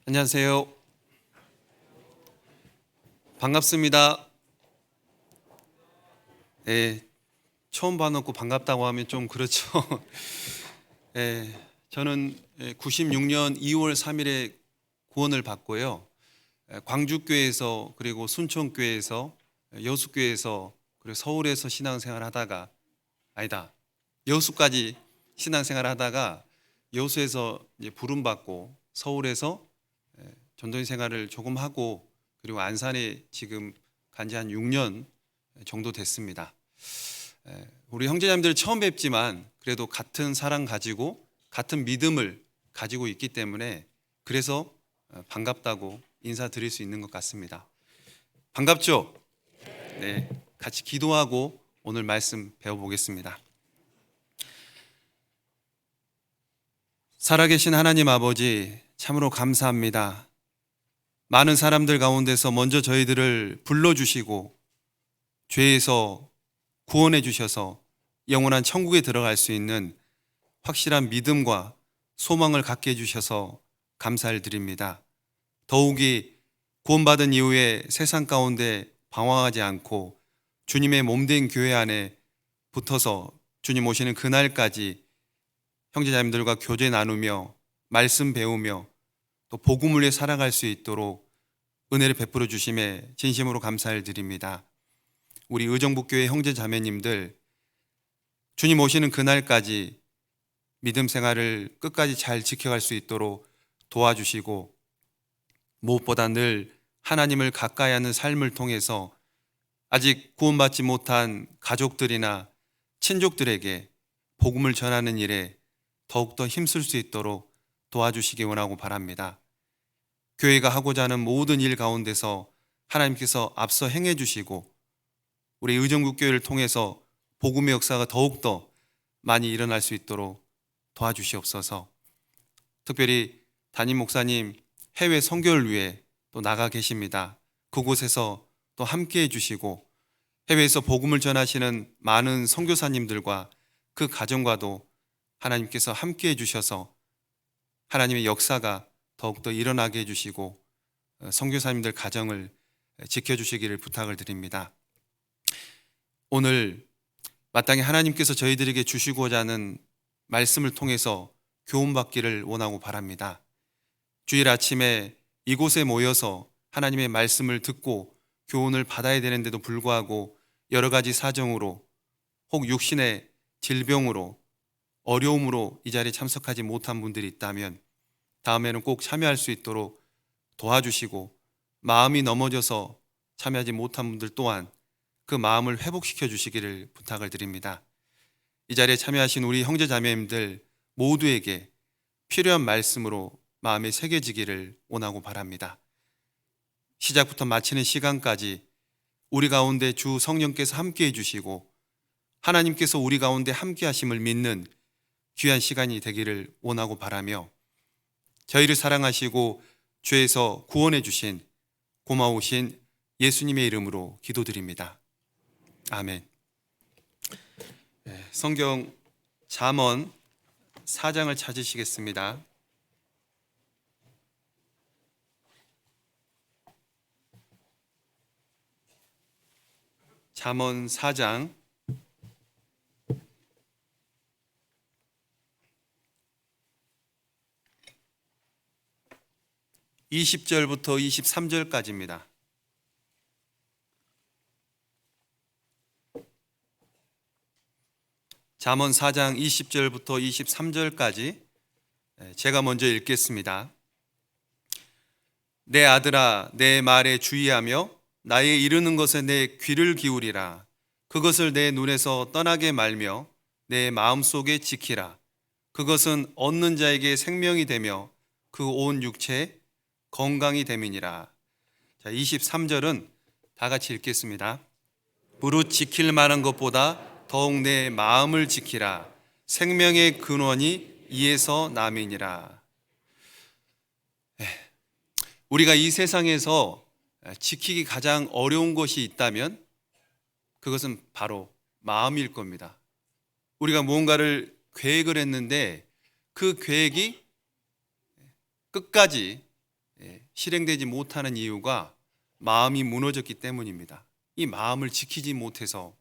안녕하세요. 반갑습니다. 네, 처음 봐놓고 반갑다고 하면 좀 그렇죠. 네, 저는 96년 2월 3일에 구원을 받고요. 광주교회에서 그리고 순천교회에서 여수교회에서 그리고 서울에서 신앙생활 하다가 아니다. 여수까지 신앙생활 하다가 여수에서 이제 부름받고 서울에서 전도인 생활을 조금 하고 그리고 안산에 지금 간지 한 6년 정도 됐습니다. 우리 형제자매들 처음 뵙지만 그래도 같은 사랑 가지고 같은 믿음을 가지고 있기 때문에 그래서 반갑다고 인사드릴 수 있는 것 같습니다. 반갑죠? 네, 같이 기도하고 오늘 말씀 배워보겠습니다. 살아계신 하나님 아버지, 참으로 감사합니다. 많은 사람들 가운데서 먼저 저희들을 불러주시고 죄에서 구원해 주셔서 영원한 천국에 들어갈 수 있는 확실한 믿음과 소망을 갖게 해주셔서 감사를 드립니다. 더욱이 구원받은 이후에 세상 가운데 방황하지 않고 주님의 몸된 교회 안에 붙어서 주님 오시는 그날까지 형제자매들과 교제 나누며 말씀 배우며 또 복음을 위해 살아갈 수 있도록 은혜를 베풀어 주심에 진심으로 감사를 드립니다. 우리 의정부교회 형제자매님들 주님 오시는 그날까지 믿음 생활을 끝까지 잘 지켜갈 수 있도록 도와주시고 무엇보다 늘 하나님을 가까이 하는 삶을 통해서 아직 구원받지 못한 가족들이나 친족들에게 복음을 전하는 일에 더욱더 힘쓸 수 있도록 도와주시기 원하고 바랍니다. 교회가 하고자 하는 모든 일 가운데서 하나님께서 앞서 행해 주시고 우리 의정부교회를 통해서 복음의 역사가 더욱더 많이 일어날 수 있도록 도와주시옵소서. 특별히 담임 목사님 해외 선교를 위해 또 나가 계십니다. 그곳에서 또 함께 해주시고 해외에서 복음을 전하시는 많은 선교사님들과 그 가정과도 하나님께서 함께 해주셔서 하나님의 역사가 더욱더 일어나게 해주시고 선교사님들 가정을 지켜주시기를 부탁을 드립니다. 오늘 마땅히 하나님께서 저희들에게 주시고자 하는 말씀을 통해서 교훈받기를 원하고 바랍니다. 주일 아침에 이곳에 모여서 하나님의 말씀을 듣고 교훈을 받아야 되는데도 불구하고 여러 가지 사정으로 혹 육신의 질병으로 어려움으로 이 자리에 참석하지 못한 분들이 있다면 다음에는 꼭 참여할 수 있도록 도와주시고 마음이 넘어져서 참여하지 못한 분들 또한 그 마음을 회복시켜 주시기를 부탁을 드립니다. 이 자리에 참여하신 우리 형제자매님들 모두에게 필요한 말씀으로 마음에 새겨지기를 원하고 바랍니다. 시작부터 마치는 시간까지 우리 가운데 주 성령께서 함께 해주시고 하나님께서 우리 가운데 함께 하심을 믿는 귀한 시간이 되기를 원하고 바라며 저희를 사랑하시고 죄에서 구원해 주신 고마우신 예수님의 이름으로 기도드립니다. 아멘. 성경 잠언 4장을 찾으시겠습니다. 잠언 4장 20절부터 23절까지입니다. 잠언 4장 20절부터 23절까지 제가 먼저 읽겠습니다. 내 아들아, 내 말에 주의하며 나의 이르는 것에 내 귀를 기울이라. 그것을 내 눈에서 떠나게 말며 내 마음속에 지키라. 그것은 얻는 자에게 생명이 되며 그 온 육체에 건강이 됨이니라. 자, 23절은 다 같이 읽겠습니다. 무릇 지킬 만한 것보다 더욱 내 마음을 지키라. 생명의 근원이 이에서 남이니라. 우리가 이 세상에서 지키기 가장 어려운 것이 있다면 그것은 바로 마음일 겁니다. 우리가 무언가를 계획을 했는데 그 계획이 끝까지 실행되지 못하는 이유가 마음이 무너졌기 때문입니다. 이 마음을 지키지 못해서,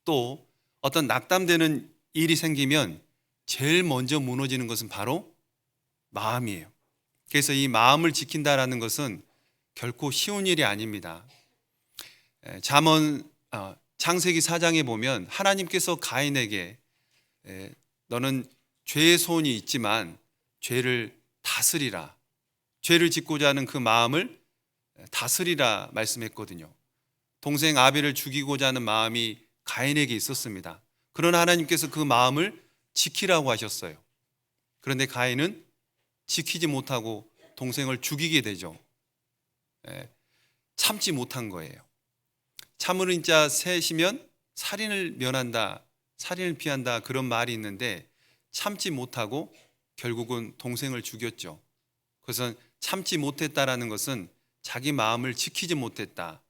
또 어떤 낙담되는 일이 생기면 제일 먼저 무너지는 것은 바로 마음이에요. 그래서 이 마음을 지킨다라는 것은 결코 쉬운 일이 아닙니다. 창세기 4장에 보면 하나님께서 가인에게 너는 죄의 소원이 있지만 죄를 다스리라, 죄를 짓고자 하는 그 마음을 다스리라 말씀했거든요. 동생 아벨을 죽이고자 하는 마음이 가인에게 있었습니다. 그러나 하나님께서 그 마음을 지키라고 하셨어요. 그런데 가인은 지키지 못하고 동생을 죽이게 되죠. 참지 못한 거예요. 참으는 자 셋이면 살인을 면한다, 살인을 피한다, 그런 말이 있는데 참지 못하고 결국은 동생을 죽였죠. 그것은 참지 못했다라는 것은 자기 마음을 지키지 못했다,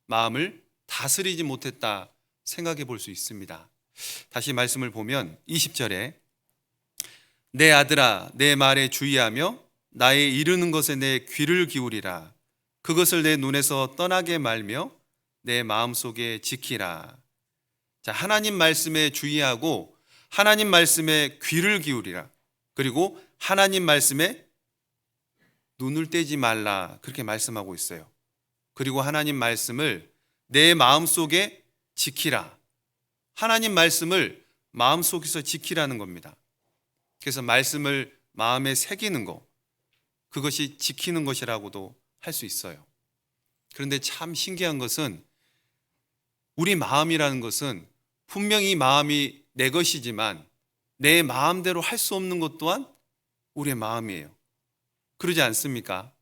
마음을 다스리지 못했다 생각해 볼 수 있습니다. 다시 말씀을 보면 20절에 내 아들아 내 말에 주의하며 나의 이르는 것에 내 귀를 기울이라. 그것을 내 눈에서 떠나게 말며 내 마음속에 지키라. 자, 하나님 말씀에 주의하고 하나님 말씀에 귀를 기울이라. 그리고 하나님 말씀에 눈을 떼지 말라, 그렇게 말씀하고 있어요. 그리고 하나님 말씀을 내 마음속에 지키라. 하나님 말씀을 마음속에서 지키라는 겁니다. 그래서 말씀을 마음에 새기는 것, 그것이 지키는 것이라고도 할 수 있어요. 그런데 참 신기한 것은 우리 마음이라는 것은 분명히 마음이 내 것이지만 내 마음대로 할 수 없는 것 또한 우리의 마음이에요. 그러지 않습니까?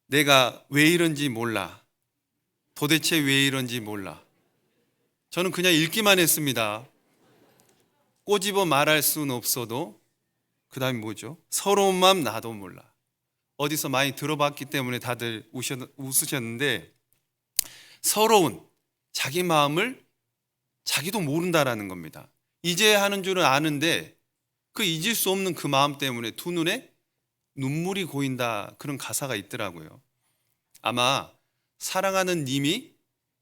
내가 왜 이런지 몰라. 도대체 왜 이런지 몰라. 저는 그냥 읽기만 했습니다. 꼬집어 말할 수는 없어도, 그 다음에 뭐죠? 서러운 마음 나도 몰라. 어디서 많이 들어봤기 때문에 다들 웃으셨는데, 서러운 자기 마음을 자기도 모른다라는 겁니다. 이제야 하는 줄은 아는데 그 잊을 수 없는 그 마음 때문에 두 눈에 눈물이 고인다, 그런 가사가 있더라고요. 아마 사랑하는 님이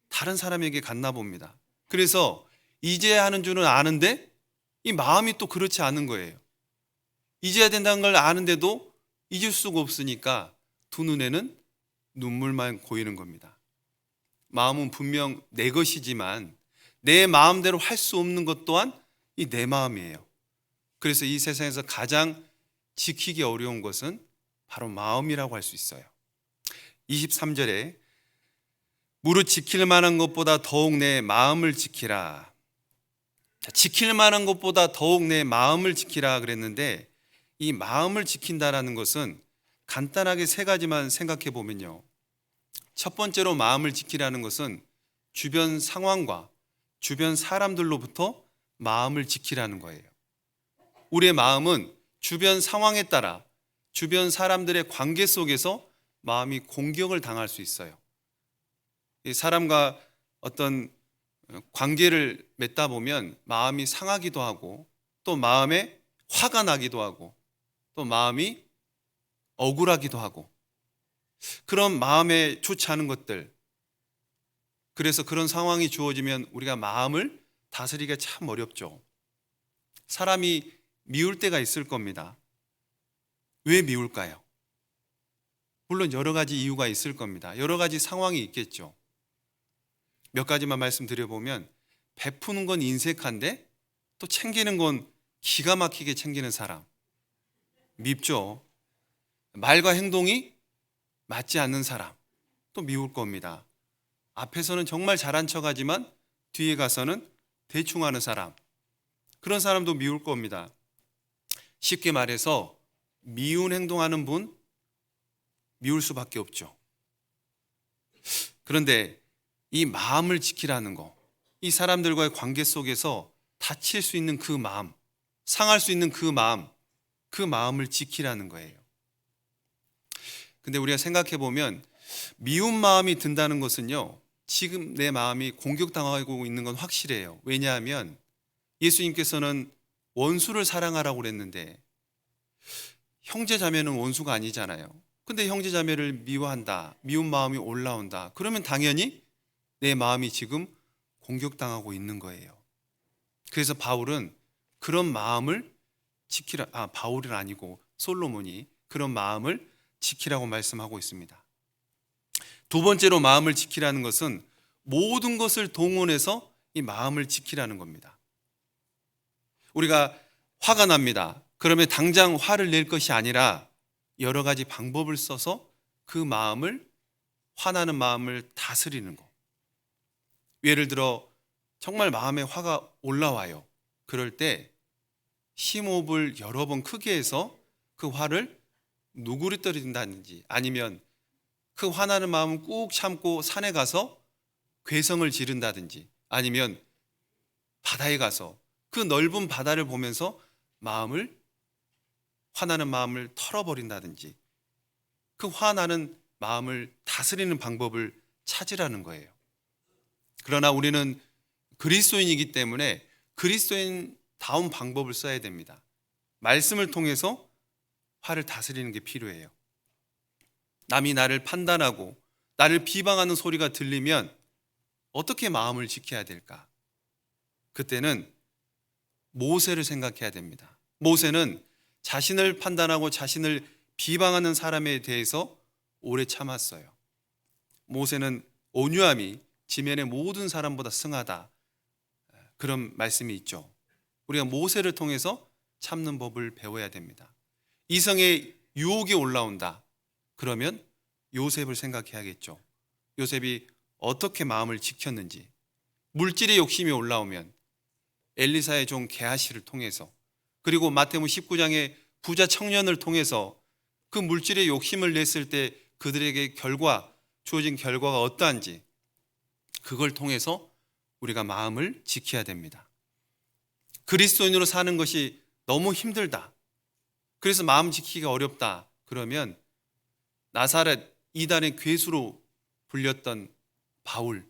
다른 사람에게 갔나 봅니다. 그래서 이제야 하는 줄은 아는데 이 마음이 또 그렇지 않은 거예요. 잊어야 된다는 걸 아는데도 잊을 수가 없으니까 두 눈에는 눈물만 고이는 겁니다. 마음은 분명 내 것이지만 내 마음대로 할 수 없는 것 또한 이 내 마음이에요. 그래서 이 세상에서 가장 지키기 어려운 것은 바로 마음이라고 할 수 있어요. 23절에 무릇 지킬 만한 것보다 더욱 내 마음을 지키라. 지킬 만한 것보다 더욱 내 마음을 지키라 그랬는데, 이 마음을 지킨다라는 것은 간단하게 세 가지만 생각해 보면요. 첫 번째로 마음을 지키라는 것은 주변 상황과 주변 사람들로부터 마음을 지키라는 거예요. 우리의 마음은 주변 상황에 따라 주변 사람들의 관계 속에서 마음이 공격을 당할 수 있어요. 사람과 어떤 관계를 맺다 보면 마음이 상하기도 하고, 또 마음에 화가 나기도 하고, 또 마음이 억울하기도 하고, 그런 마음에 좋지 않은 것들, 그래서 그런 상황이 주어지면 우리가 마음을 다스리기가 참 어렵죠. 사람이 미울 때가 있을 겁니다. 왜 미울까요? 물론 여러 가지 이유가 있을 겁니다. 여러 가지 상황이 있겠죠. 몇 가지만 말씀드려보면, 베푸는 건 인색한데 또 챙기는 건 기가 막히게 챙기는 사람, 밉죠. 말과 행동이 맞지 않는 사람, 또 미울 겁니다. 앞에서는 정말 잘한 척하지만 뒤에 가서는 대충 하는 사람, 그런 사람도 미울 겁니다. 쉽게 말해서 미운 행동하는 분 미울 수밖에 없죠. 그런데 이 마음을 지키라는 거, 이 사람들과의 관계 속에서 다칠 수 있는 그 마음, 상할 수 있는 그 마음을 지키라는 거예요. 근데 우리가 생각해 보면 미운 마음이 든다는 것은요, 지금 내 마음이 공격당하고 있는 건 확실해요. 왜냐하면 예수님께서는 원수를 사랑하라고 그랬는데 형제 자매는 원수가 아니잖아요. 근데 형제 자매를 미워한다, 미운 마음이 올라온다. 그러면 당연히 내 마음이 지금 공격당하고 있는 거예요. 그래서 바울은 그런 마음을 바울은 아니고 솔로몬이 그런 마음을 지키라고 말씀하고 있습니다. 두 번째로 마음을 지키라는 것은 모든 것을 동원해서 이 마음을 지키라는 겁니다. 우리가 화가 납니다. 그러면 당장 화를 낼 것이 아니라 여러 가지 방법을 써서 그 마음을, 화나는 마음을 다스리는 거. 예를 들어 정말 마음에 화가 올라와요. 그럴 때 심호흡을 여러 번 크게 해서 그 화를 누구리뜨린다든지, 아니면 그 화나는 마음을 꾹 참고 산에 가서 괴성을 지른다든지, 아니면 바다에 가서 그 넓은 바다를 보면서 화나는 마음을 털어버린다든지, 그 화나는 마음을 다스리는 방법을 찾으라는 거예요. 그러나 우리는 그리스도인이기 때문에 그리스도인다운 방법을 써야 됩니다. 말씀을 통해서 화를 다스리는 게 필요해요. 남이 나를 판단하고 나를 비방하는 소리가 들리면 어떻게 마음을 지켜야 될까? 그때는 모세를 생각해야 됩니다. 모세는 자신을 판단하고 자신을 비방하는 사람에 대해서 오래 참았어요. 모세는 온유함이 지면의 모든 사람보다 승하다, 그런 말씀이 있죠. 우리가 모세를 통해서 참는 법을 배워야 됩니다. 이성의 유혹이 올라온다. 그러면 요셉을 생각해야겠죠. 요셉이 어떻게 마음을 지켰는지. 물질의 욕심이 올라오면 엘리사의 종 게하시를 통해서, 그리고 마태복음 19장의 부자 청년을 통해서 그 물질의 욕심을 냈을 때 그들에게 주어진 결과가 어떠한지, 그걸 통해서 우리가 마음을 지켜야 됩니다. 그리스도인으로 사는 것이 너무 힘들다, 그래서 마음 지키기가 어렵다, 그러면 나사렛 이단의 괴수로 불렸던 바울,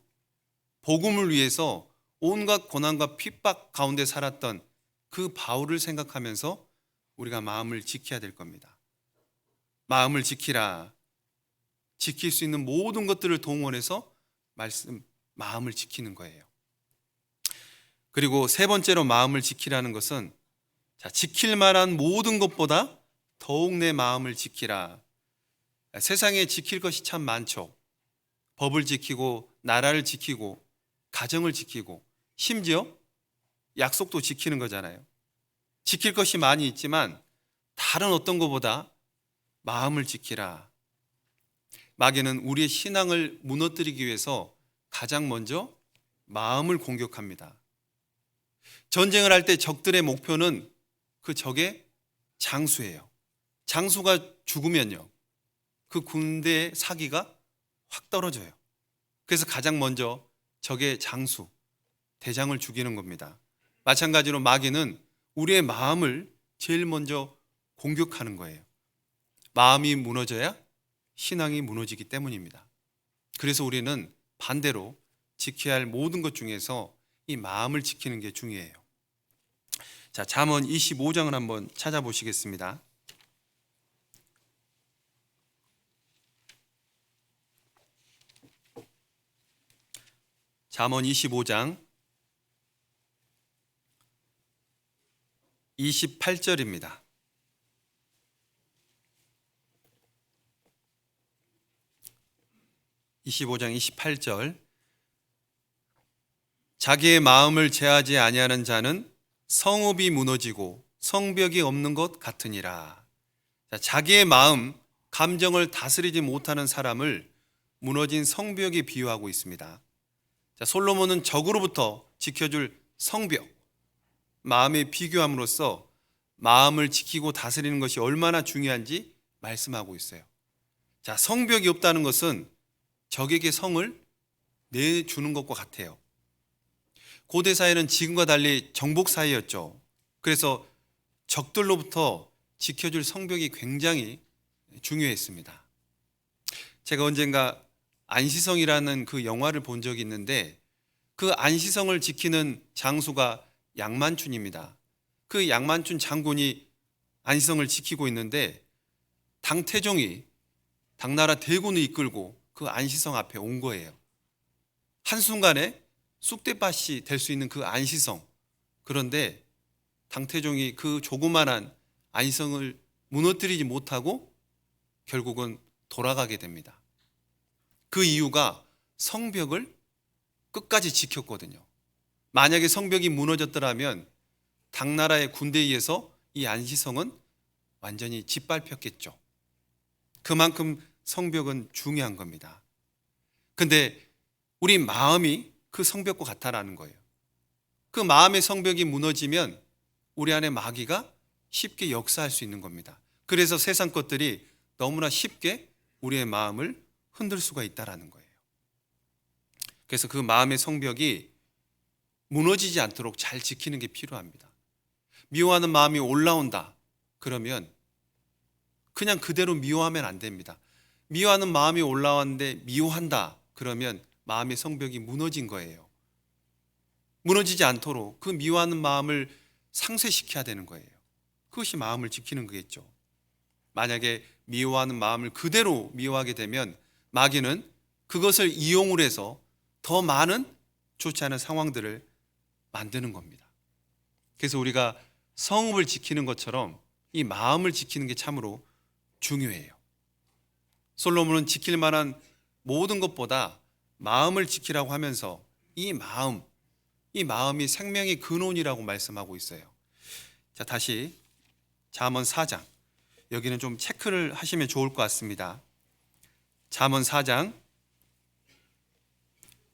복음을 위해서 온갖 고난과 핍박 가운데 살았던 그 바울을 생각하면서 우리가 마음을 지켜야 될 겁니다. 마음을 지키라. 지킬 수 있는 모든 것들을 동원해서 마음을 지키는 거예요. 그리고 세 번째로 마음을 지키라는 것은, 지킬 만한 모든 것보다 더욱 내 마음을 지키라. 세상에 지킬 것이 참 많죠. 법을 지키고, 나라를 지키고, 가정을 지키고, 심지어 약속도 지키는 거잖아요. 지킬 것이 많이 있지만 다른 어떤 것보다 마음을 지키라. 마귀는 우리의 신앙을 무너뜨리기 위해서 가장 먼저 마음을 공격합니다. 전쟁을 할 때 적들의 목표는 그 적의 장수예요. 장수가 죽으면요, 그 군대의 사기가 확 떨어져요. 그래서 가장 먼저 적의 장수, 대장을 죽이는 겁니다. 마찬가지로 마귀는 우리의 마음을 제일 먼저 공격하는 거예요. 마음이 무너져야 신앙이 무너지기 때문입니다. 그래서 우리는 반대로 지켜야 할 모든 것 중에서 이 마음을 지키는 게 중요해요. 잠언 25장을 한번 찾아보시겠습니다. 잠언 25장 28절입니다. 자기의 마음을 제하지 아니하는 자는 성읍이 무너지고 성벽이 없는 것 같으니라. 자기의 마음, 감정을 다스리지 못하는 사람을 무너진 성벽에 비유하고 있습니다. 솔로몬은 적으로부터 지켜줄 성벽, 마음에 비교함으로써 마음을 지키고 다스리는 것이 얼마나 중요한지 말씀하고 있어요. 성벽이 없다는 것은 적에게 성을 내주는 것과 같아요. 고대 사회는 지금과 달리 정복 사회였죠. 그래서 적들로부터 지켜줄 성벽이 굉장히 중요했습니다. 제가 언젠가 안시성이라는 그 영화를 본 적이 있는데, 그 안시성을 지키는 장수가 양만춘입니다. 그 양만춘 장군이 안시성을 지키고 있는데 당태종이 당나라 대군을 이끌고 그 안시성 앞에 온 거예요. 한순간에 쑥대밭이 될 수 있는 그 안시성. 그런데 당태종이 그 조그만한 안시성을 무너뜨리지 못하고 결국은 돌아가게 됩니다. 그 이유가 성벽을 끝까지 지켰거든요. 만약에 성벽이 무너졌더라면 당나라의 군대에 의해서 이 안시성은 완전히 짓밟혔겠죠. 그만큼 성벽은 중요한 겁니다. 근데 우리 마음이 그 성벽과 같다라는 거예요. 그 마음의 성벽이 무너지면 우리 안에 마귀가 쉽게 역사할 수 있는 겁니다. 그래서 세상 것들이 너무나 쉽게 우리의 마음을 흔들 수가 있다라는 거예요. 그래서 그 마음의 성벽이 무너지지 않도록 잘 지키는 게 필요합니다. 미워하는 마음이 올라온다. 그러면 그냥 그대로 미워하면 안 됩니다. 미워하는 마음이 올라왔는데 미워한다. 그러면 마음의 성벽이 무너진 거예요. 무너지지 않도록 그 미워하는 마음을 상쇄시켜야 되는 거예요. 그것이 마음을 지키는 거겠죠. 만약에 미워하는 마음을 그대로 미워하게 되면 마귀는 그것을 이용을 해서 더 많은 좋지 않은 상황들을 만드는 겁니다. 그래서 우리가 성읍을 지키는 것처럼 이 마음을 지키는 게 참으로 중요해요. 솔로몬은 지킬 만한 모든 것보다 마음을 지키라고 하면서 이 마음이 생명의 근원이라고 말씀하고 있어요. 자, 다시 잠언 4장. 여기는 좀 체크를 하시면 좋을 것 같습니다. 잠언 4장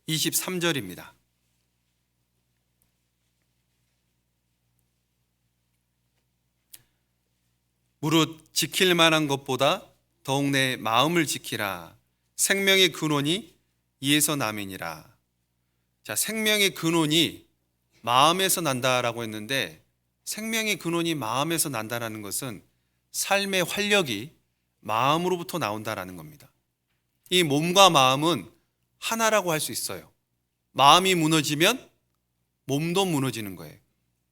23절입니다. 무릇 지킬 만한 것보다 더욱 내 마음을 지키라. 생명의 근원이 이에서 남이니라. 자, 생명의 근원이 마음에서 난다라고 했는데 생명의 근원이 마음에서 난다라는 것은 삶의 활력이 마음으로부터 나온다라는 겁니다. 이 몸과 마음은 하나라고 할 수 있어요. 마음이 무너지면 몸도 무너지는 거예요.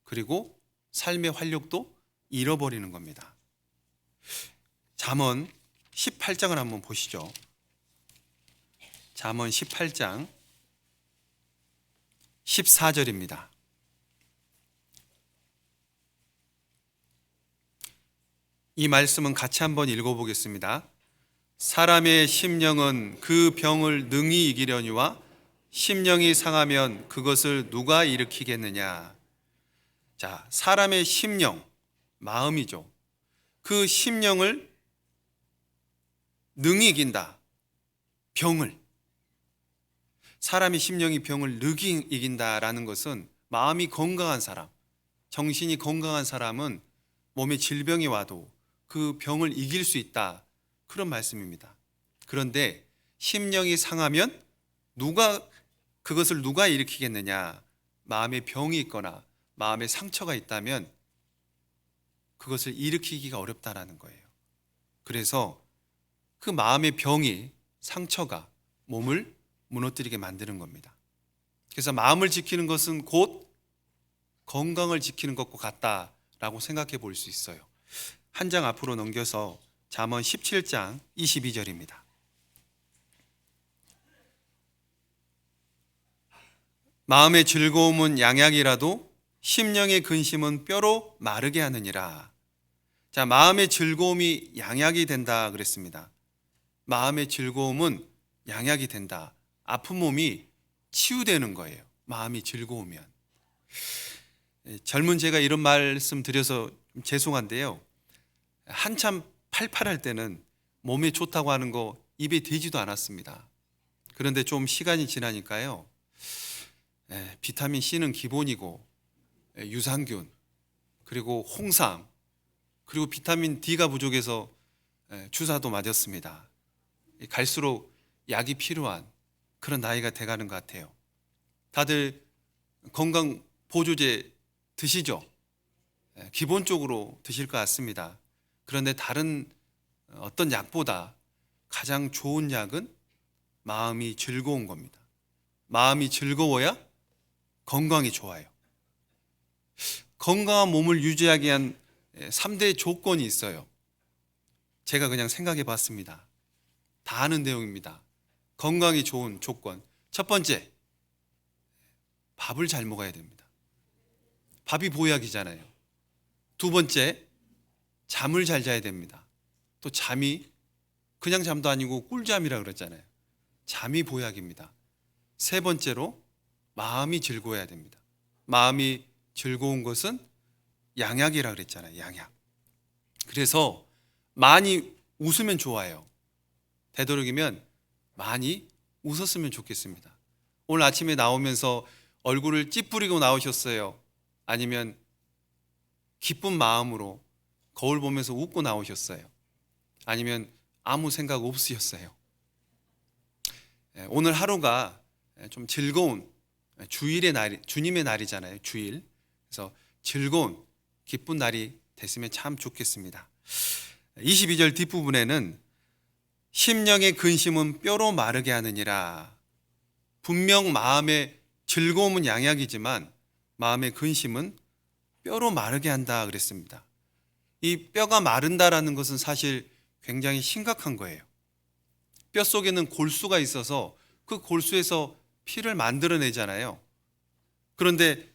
그리고 삶의 활력도 잃어버리는 겁니다. 잠언 18장을 한번 보시죠. 잠언 18장 14절입니다. 이 말씀은 같이 한번 읽어보겠습니다. 사람의 심령은 그 병을 능히 이기려니와 심령이 상하면 그것을 누가 일으키겠느냐. 자, 사람의 심령, 마음이죠. 그 심령을 능히 이긴다. 병을. 사람의 심령이 병을 능히 이긴다라는 것은 마음이 건강한 사람, 정신이 건강한 사람은 몸에 질병이 와도 그 병을 이길 수 있다. 그런 말씀입니다. 그런데 심령이 상하면 그것을 누가 일으키겠느냐. 마음에 병이 있거나 마음에 상처가 있다면 그것을 일으키기가 어렵다라는 거예요. 그래서 그 마음의 병이, 상처가 몸을 무너뜨리게 만드는 겁니다. 그래서 마음을 지키는 것은 곧 건강을 지키는 것과 같다라고 생각해 볼 수 있어요. 한 장 앞으로 넘겨서 잠언 17장 22절입니다. 마음의 즐거움은 양약이라도 심령의 근심은 뼈로 마르게 하느니라. 자, 마음의 즐거움이 양약이 된다 그랬습니다. 마음의 즐거움은 양약이 된다. 아픈 몸이 치유되는 거예요. 마음이 즐거우면. 젊은 제가 이런 말씀 드려서 죄송한데요. 한참 팔팔할 때는 몸에 좋다고 하는 거 입에 대지도 않았습니다. 그런데 좀 시간이 지나니까요. 비타민 C는 기본이고 유산균, 그리고 홍삼, 그리고 비타민 D가 부족해서 주사도 맞았습니다. 갈수록 약이 필요한 그런 나이가 돼가는 것 같아요. 다들 건강 보조제 드시죠? 기본적으로 드실 것 같습니다. 그런데 다른 어떤 약보다 가장 좋은 약은 마음이 즐거운 겁니다. 마음이 즐거워야 건강이 좋아요. 건강한 몸을 유지하기 위한 3대 조건이 있어요. 제가 그냥 생각해 봤습니다. 다 아는 내용입니다. 건강이 좋은 조건. 첫 번째, 밥을 잘 먹어야 됩니다. 밥이 보약이잖아요. 두 번째, 잠을 잘 자야 됩니다. 또 잠이 그냥 잠도 아니고 꿀잠이라 그랬잖아요. 잠이 보약입니다. 세 번째로, 마음이 즐거워야 됩니다. 마음이 즐거운 것은 양약이라 그랬잖아요. 양약. 그래서 많이 웃으면 좋아요. 되도록이면 많이 웃었으면 좋겠습니다. 오늘 아침에 나오면서 얼굴을 찌푸리고 나오셨어요? 아니면 기쁜 마음으로 거울 보면서 웃고 나오셨어요? 아니면 아무 생각 없으셨어요? 오늘 하루가 좀 즐거운 주일의 날, 주님의 날이잖아요. 주일. 그래서 즐거운 기쁜 날이 됐으면 참 좋겠습니다. 22절 뒷부분에는 심령의 근심은 뼈로 마르게 하느니라. 분명 마음의 즐거움은 양약이지만 마음의 근심은 뼈로 마르게 한다 그랬습니다. 이 뼈가 마른다라는 것은 사실 굉장히 심각한 거예요. 뼈 속에는 골수가 있어서 그 골수에서 피를 만들어내잖아요. 그런데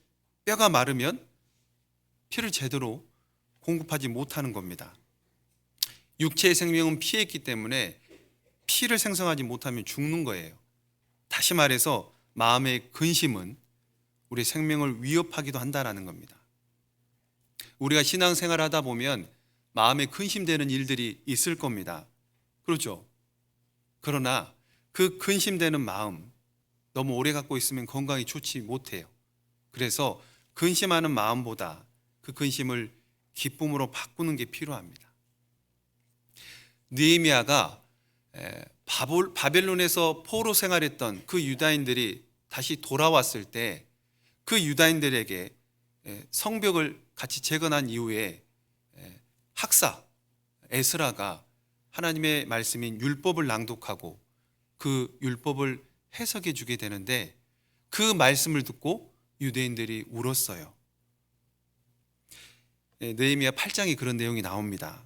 뼈가 마르면 피를 제대로 공급하지 못하는 겁니다. 육체의 생명은 피에 있기 때문에 피를 생성하지 못하면 죽는 거예요. 다시 말해서 마음의 근심은 우리 생명을 위협하기도 한다는 겁니다. 우리가 신앙생활 하다 보면 마음에 근심되는 일들이 있을 겁니다. 그렇죠? 그러나 그 근심되는 마음 너무 오래 갖고 있으면 건강이 좋지 못해요. 그래서 근심하는 마음보다 그 근심을 기쁨으로 바꾸는 게 필요합니다. 느헤미야가 바벨론에서 포로 생활했던 그 유다인들이 다시 돌아왔을 때 그 유다인들에게 성벽을 같이 재건한 이후에 학사 에스라가 하나님의 말씀인 율법을 낭독하고 그 율법을 해석해 주게 되는데 그 말씀을 듣고 유대인들이 울었어요. 느헤미야 8장에 그런 내용이 나옵니다.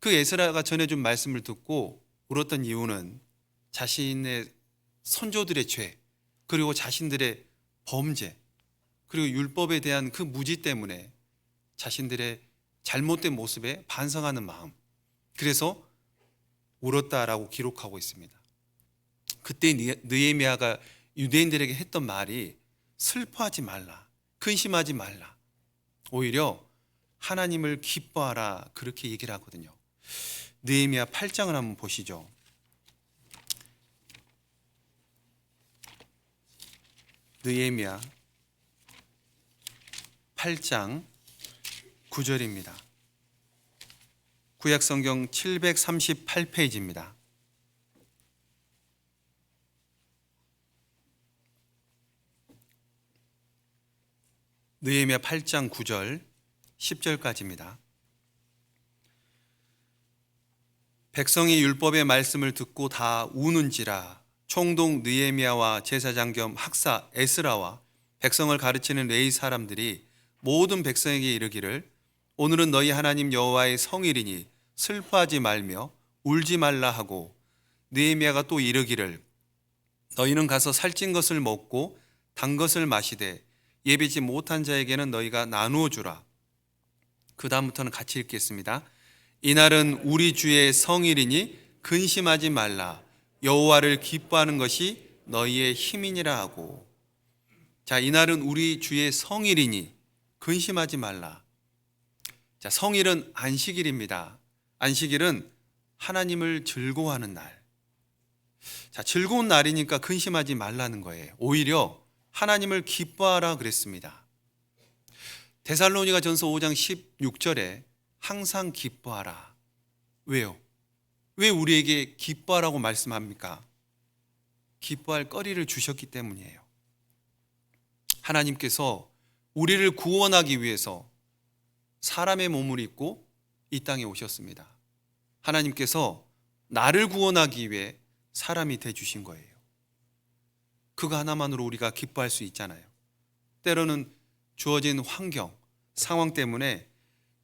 그 에스라가 전해준 말씀을 듣고 울었던 이유는 자신의 선조들의 죄, 그리고 자신들의 범죄, 그리고 율법에 대한 그 무지 때문에 자신들의 잘못된 모습에 반성하는 마음, 그래서 울었다라고 기록하고 있습니다. 그때 느헤미야가 유대인들에게 했던 말이 슬퍼하지 말라, 근심하지 말라, 오히려 하나님을 기뻐하라, 그렇게 얘기를 하거든요. 느헤미야 8장을 한번 보시죠. 느헤미야 8장 9절입니다. 구약성경 738페이지입니다. 느헤미야 8장 9절 10절까지입니다. 백성이 율법의 말씀을 듣고 다 우는지라. 총독 느헤미야와 제사장 겸 학사 에스라와 백성을 가르치는 레위 사람들이 모든 백성에게 이르기를 오늘은 너희 하나님 여호와의 성일이니 슬퍼하지 말며 울지 말라 하고, 느헤미야가 또 이르기를 너희는 가서 살찐 것을 먹고 단 것을 마시되 예비치 못한 자에게는 너희가 나누어 주라. 그 다음부터는 같이 읽겠습니다. 이날은 우리 주의 성일이니 근심하지 말라. 여호와를 기뻐하는 것이 너희의 힘이니라 하고. 자, 이날은 우리 주의 성일이니 근심하지 말라. 자, 성일은 안식일입니다. 안식일은 하나님을 즐거워하는 날. 자, 즐거운 날이니까 근심하지 말라는 거예요. 오히려 하나님을 기뻐하라 그랬습니다. 데살로니가 전서 5장 16절에 항상 기뻐하라. 왜요? 왜 우리에게 기뻐하라고 말씀합니까? 기뻐할 거리를 주셨기 때문이에요. 하나님께서 우리를 구원하기 위해서 사람의 몸을 입고 이 땅에 오셨습니다. 하나님께서 나를 구원하기 위해 사람이 되주신 거예요. 그거 하나만으로 우리가 기뻐할 수 있잖아요. 때로는 주어진 환경, 상황 때문에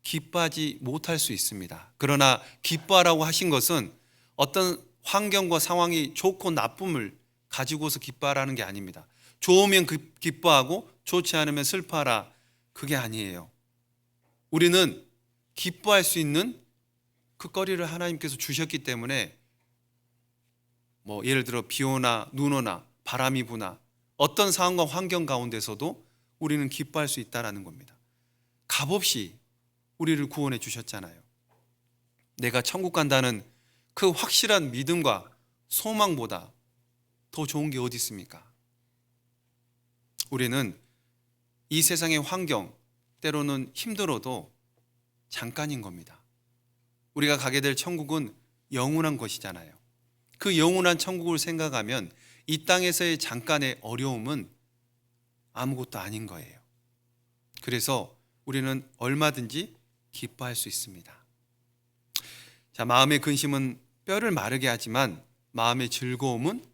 기뻐하지 못할 수 있습니다. 그러나 기뻐하라고 하신 것은 어떤 환경과 상황이 좋고 나쁨을 가지고서 기뻐하라는 게 아닙니다. 좋으면 기뻐하고 좋지 않으면 슬퍼하라, 그게 아니에요. 우리는 기뻐할 수 있는 그 거리를 하나님께서 주셨기 때문에 예를 들어 비 오나 눈 오나 바람이 부나 어떤 상황과 환경 가운데서도 우리는 기뻐할 수 있다는 겁니다. 값없이 우리를 구원해 주셨잖아요. 내가 천국 간다는 그 확실한 믿음과 소망보다 더 좋은 게 어디 있습니까? 우리는 이 세상의 환경, 때로는 힘들어도 잠깐인 겁니다. 우리가 가게 될 천국은 영원한 것이잖아요. 그 영원한 천국을 생각하면 이 땅에서의 잠깐의 어려움은 아무것도 아닌 거예요. 그래서 우리는 얼마든지 기뻐할 수 있습니다. 자, 마음의 근심은 뼈를 마르게 하지만 마음의 즐거움은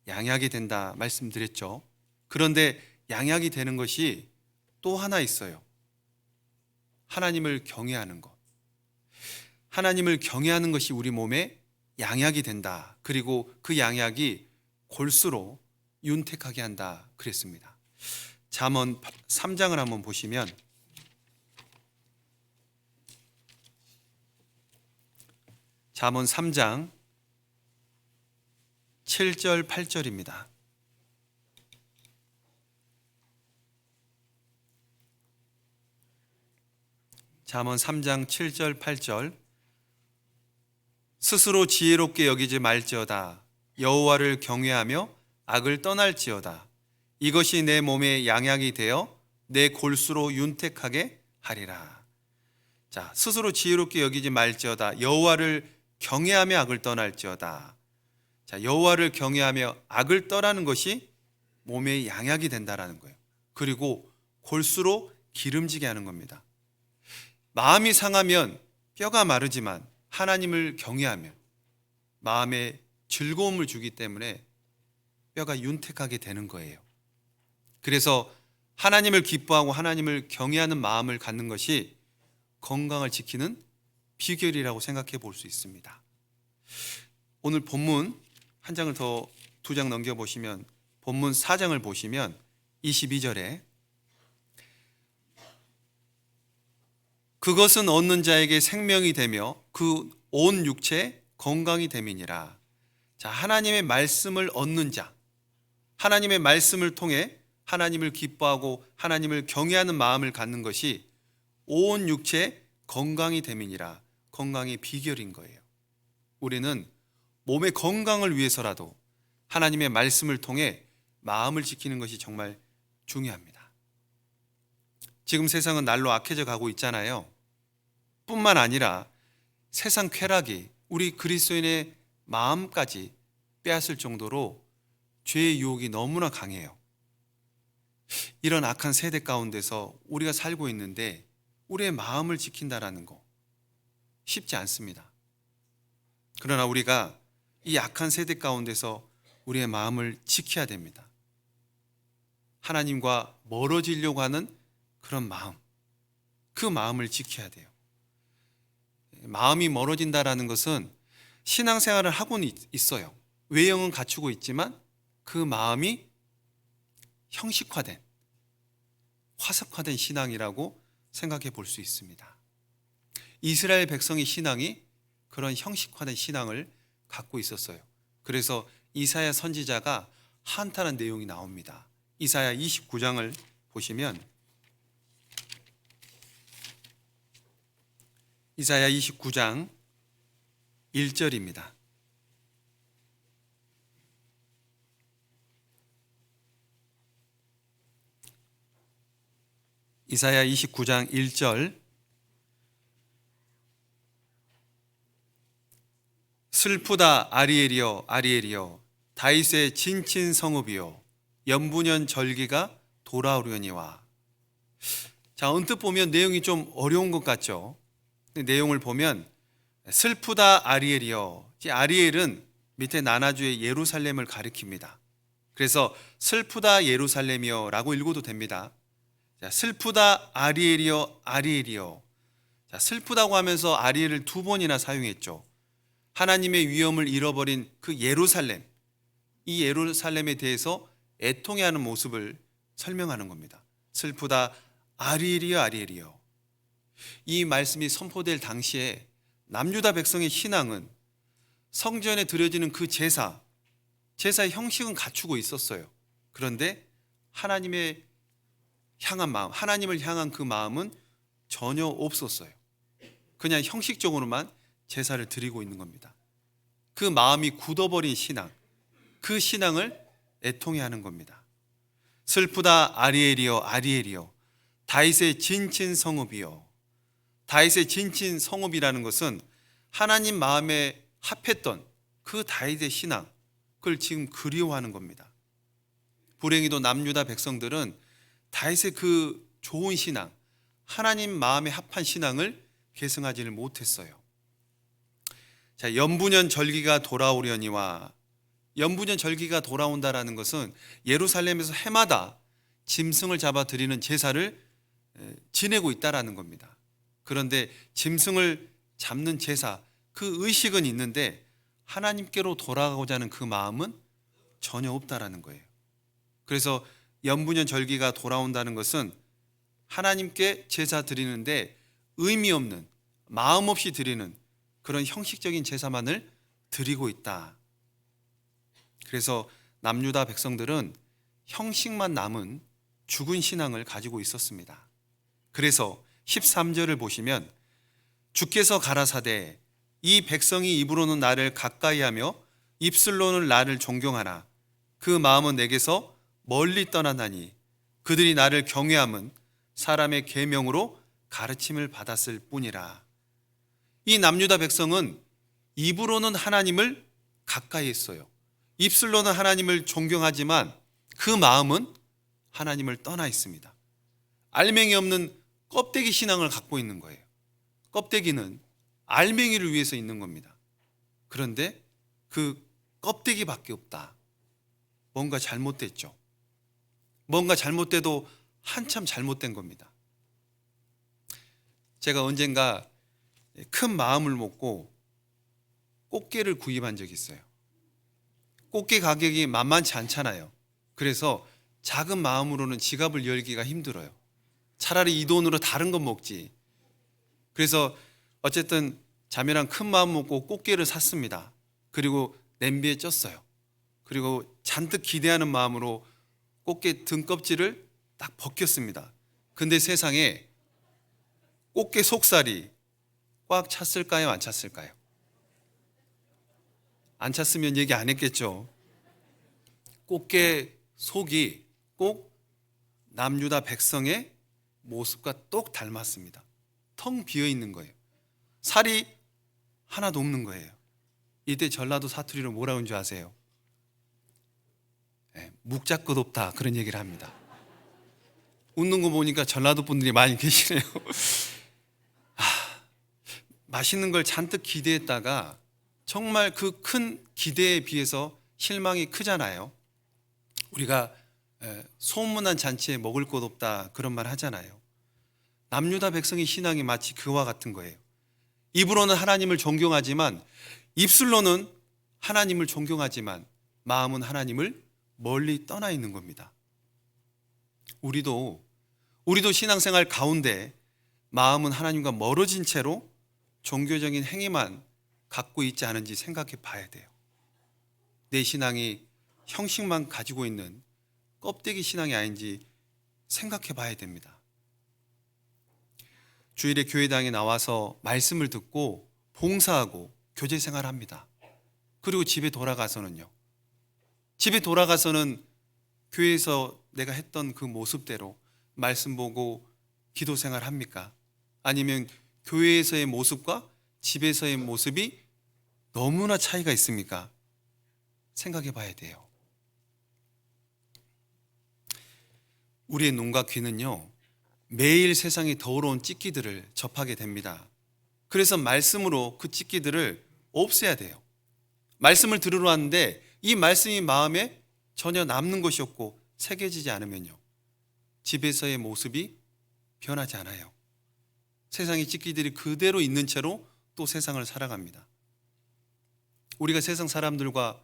양약이 된다 말씀드렸죠. 그런데 양약이 되는 것이 또 하나 있어요. 하나님을 경외하는 것. 하나님을 경외하는 것이 우리 몸에 양약이 된다. 그리고 그 양약이 골수로 윤택하게 한다 그랬습니다. 잠언 3장을 한번 보시면 잠언 3장 7절 8절입니다. 잠언 3장 7절 8절 스스로 지혜롭게 여기지 말지어다. 여호와를 경외하며 악을 떠날지어다. 이것이 내 몸에 양약이 되어 내 골수로 윤택하게 하리라. 자, 스스로 지혜롭게 여기지 말지어다. 여호와를 경외하며 악을 떠날지어다. 자, 여호와를 경외하며 악을 떠나는 것이 몸에 양약이 된다라는 거예요. 그리고 골수로 기름지게 하는 겁니다. 마음이 상하면 뼈가 마르지만 하나님을 경외하면 마음에 즐거움을 주기 때문에 뼈가 윤택하게 되는 거예요. 그래서 하나님을 기뻐하고 하나님을 경외하는 마음을 갖는 것이 건강을 지키는 비결이라고 생각해 볼 수 있습니다. 오늘 본문 한 장을 더 두 장 넘겨보시면 본문 4장을 보시면 22절에 그것은 얻는 자에게 생명이 되며 그 온 육체 건강이 됨이니라. 자, 하나님의 말씀을 얻는 자, 하나님의 말씀을 통해 하나님을 기뻐하고 하나님을 경외하는 마음을 갖는 것이 온 육체 건강이 됨이니라. 건강의 비결인 거예요. 우리는 몸의 건강을 위해서라도 하나님의 말씀을 통해 마음을 지키는 것이 정말 중요합니다. 지금 세상은 날로 악해져 가고 있잖아요. 뿐만 아니라 세상 쾌락이 우리 그리스도인의 마음까지 빼앗을 정도로 죄의 유혹이 너무나 강해요. 이런 악한 세대 가운데서 우리가 살고 있는데 우리의 마음을 지킨다라는 거 쉽지 않습니다. 그러나 우리가 이 악한 세대 가운데서 우리의 마음을 지켜야 됩니다. 하나님과 멀어지려고 하는 그런 마음, 그 마음을 지켜야 돼요. 마음이 멀어진다라는 것은 신앙생활을 하고는 있어요. 외형은 갖추고 있지만 그 마음이 형식화된, 화석화된 신앙이라고 생각해 볼 수 있습니다. 이스라엘 백성의 신앙이 그런 형식화된 신앙을 갖고 있었어요. 그래서 이사야 선지자가 한탄한 내용이 나옵니다. 이사야 29장을 보시면 이사야 29장 1절입니다. 이사야 29장 1절 슬프다 아리엘이여 아리엘이여 다윗의 진친 성읍이여 연분연 절기가 돌아오려니와. 자, 언뜻 보면 내용이 좀 어려운 것 같죠. 내용을 보면 슬프다 아리엘이여, 아리엘은 밑에 나나주의 예루살렘을 가리킵니다. 그래서 슬프다 예루살렘이여 라고 읽어도 됩니다. 자, 슬프다 아리엘이여 아리엘이여. 자, 슬프다고 하면서 아리엘을 2번이나 사용했죠. 하나님의 위엄을 잃어버린 그 예루살렘, 이 예루살렘에 대해서 애통해하는 모습을 설명하는 겁니다. 슬프다, 아리엘이여 아리엘이여. 이 말씀이 선포될 당시에 남유다 백성의 신앙은 성전에 드려지는 그 제사의 형식은 갖추고 있었어요. 그런데 하나님을 향한 그 마음은 전혀 없었어요. 그냥 형식적으로만 제사를 드리고 있는 겁니다. 그 마음이 굳어버린 신앙, 그 신앙을 애통해하는 겁니다. 슬프다 아리엘이여 아리엘이여, 다윗의 진친 성읍이여. 다윗의 진친 성읍이라는 것은 하나님 마음에 합했던 그 다윗의 신앙, 그걸 지금 그리워하는 겁니다. 불행히도 남유다 백성들은 다윗의 그 좋은 신앙, 하나님 마음에 합한 신앙을 계승하지를 못했어요. 자, 연분연 절기가 돌아오려니와, 연분연 절기가 돌아온다라는 것은 예루살렘에서 해마다 짐승을 잡아 드리는 제사를 지내고 있다라는 겁니다. 그런데 짐승을 잡는 제사, 그 의식은 있는데 하나님께로 돌아가고자 하는 그 마음은 전혀 없다라는 거예요. 그래서 연분연 절기가 돌아온다는 것은 하나님께 제사 드리는데 의미 없는, 마음 없이 드리는 그런 형식적인 제사만을 드리고 있다. 그래서 남유다 백성들은 형식만 남은 죽은 신앙을 가지고 있었습니다. 그래서 13절을 보시면 주께서 가라사대 이 백성이 입으로는 나를 가까이하며 입술로는 나를 존경하나 그 마음은 내게서 멀리 떠나나니 그들이 나를 경외함은 사람의 계명으로 가르침을 받았을 뿐이라. 이 남유다 백성은 입으로는 하나님을 가까이 했어요. 입술로는 하나님을 존경하지만 그 마음은 하나님을 떠나 있습니다. 알맹이 없는 껍데기 신앙을 갖고 있는 거예요. 껍데기는 알맹이를 위해서 있는 겁니다. 그런데 그 껍데기밖에 없다. 뭔가 잘못됐죠. 뭔가 잘못돼도 한참 잘못된 겁니다. 제가 언젠가 큰 마음을 먹고 꽃게를 구입한 적이 있어요. 꽃게 가격이 만만치 않잖아요. 그래서 작은 마음으로는 지갑을 열기가 힘들어요. 차라리 이 돈으로 다른 건 먹지. 그래서 어쨌든 자매랑 큰 마음 먹고 꽃게를 샀습니다. 그리고 냄비에 쪘어요. 그리고 잔뜩 기대하는 마음으로 꽃게 등껍질을 딱 벗겼습니다. 근데 세상에 꽃게 속살이 꽉 찼을까요? 안 찼을까요? 안 찼으면 얘기 안 했겠죠. 꽃게 속이 꼭 남유다 백성의 모습과 똑 닮았습니다. 텅 비어 있는 거예요. 살이 하나도 없는 거예요. 이때 전라도 사투리로 뭐라고 하는 줄 아세요? 묵자껏 없다, 그런 얘기를 합니다. 웃는 거 보니까 전라도 분들이 많이 계시네요. 맛있는 걸 잔뜩 기대했다가 정말 그 큰 기대에 비해서 실망이 크잖아요. 우리가 소문난 잔치에 먹을 것 없다, 그런 말 하잖아요. 남유다 백성의 신앙이 마치 그와 같은 거예요. 입으로는 하나님을 존경하지만, 입술로는 하나님을 존경하지만 마음은 하나님을 멀리 떠나 있는 겁니다. 우리도 신앙생활 가운데 마음은 하나님과 멀어진 채로 종교적인 행위만 갖고 있지 않은지 생각해 봐야 돼요. 내 신앙이 형식만 가지고 있는 껍데기 신앙이 아닌지 생각해 봐야 됩니다. 주일에 교회당에 나와서 말씀을 듣고 봉사하고 교제 생활합니다. 그리고 집에 돌아가서는 교회에서 내가 했던 그 모습대로 말씀 보고 기도 생활합니까? 아니면 교회에서의 모습과 집에서의 모습이 너무나 차이가 있습니까? 생각해 봐야 돼요. 우리의 눈과 귀는요, 매일 세상의 더러운 찌끼들을 접하게 됩니다. 그래서 말씀으로 그 찌끼들을 없애야 돼요. 말씀을 들으러 왔는데 이 말씀이 마음에 전혀 남는 것이 없고 새겨지지 않으면요, 집에서의 모습이 변하지 않아요. 세상의 찢기들이 그대로 있는 채로 또 세상을 살아갑니다. 우리가 세상 사람들과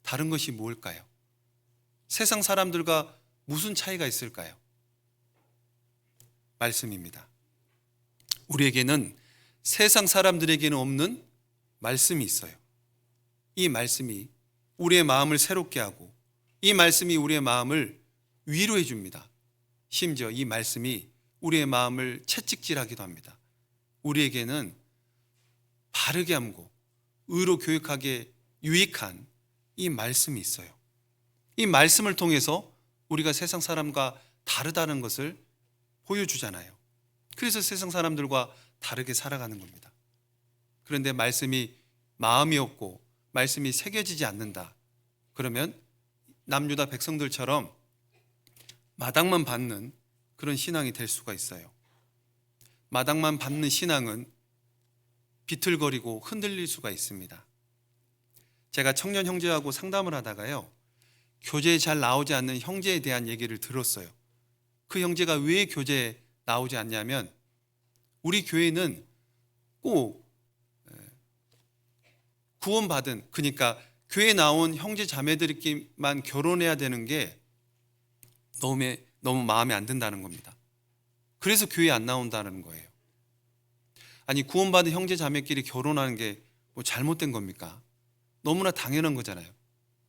다른 것이 무엇일까요? 세상 사람들과 무슨 차이가 있을까요? 말씀입니다. 우리에게는 세상 사람들에게는 없는 말씀이 있어요. 이 말씀이 우리의 마음을 새롭게 하고 이 말씀이 우리의 마음을 위로해 줍니다. 심지어 이 말씀이 우리의 마음을 채찍질하기도 합니다. 우리에게는 바르게 함고 의로 교육하게 유익한 이 말씀이 있어요. 이 말씀을 통해서 우리가 세상 사람과 다르다는 것을 보여주잖아요. 그래서 세상 사람들과 다르게 살아가는 겁니다. 그런데 말씀이 마음이 없고 말씀이 새겨지지 않는다. 그러면 남유다 백성들처럼 마당만 받는 그런 신앙이 될 수가 있어요. 마당만 받는 신앙은 비틀거리고 흔들릴 수가 있습니다. 제가 청년 형제하고 상담을 하다가요, 교제에 잘 나오지 않는 형제에 대한 얘기를 들었어요. 그 형제가 왜 교제에 나오지 않냐면 우리 교회는 꼭 구원받은, 그러니까 교회에 나온 형제 자매들끼리만 결혼해야 되는 게 너무 마음에 안 든다는 겁니다. 그래서 교회에 안 나온다는 거예요. 아니, 구원받은 형제 자매끼리 결혼하는 게 뭐 잘못된 겁니까? 너무나 당연한 거잖아요.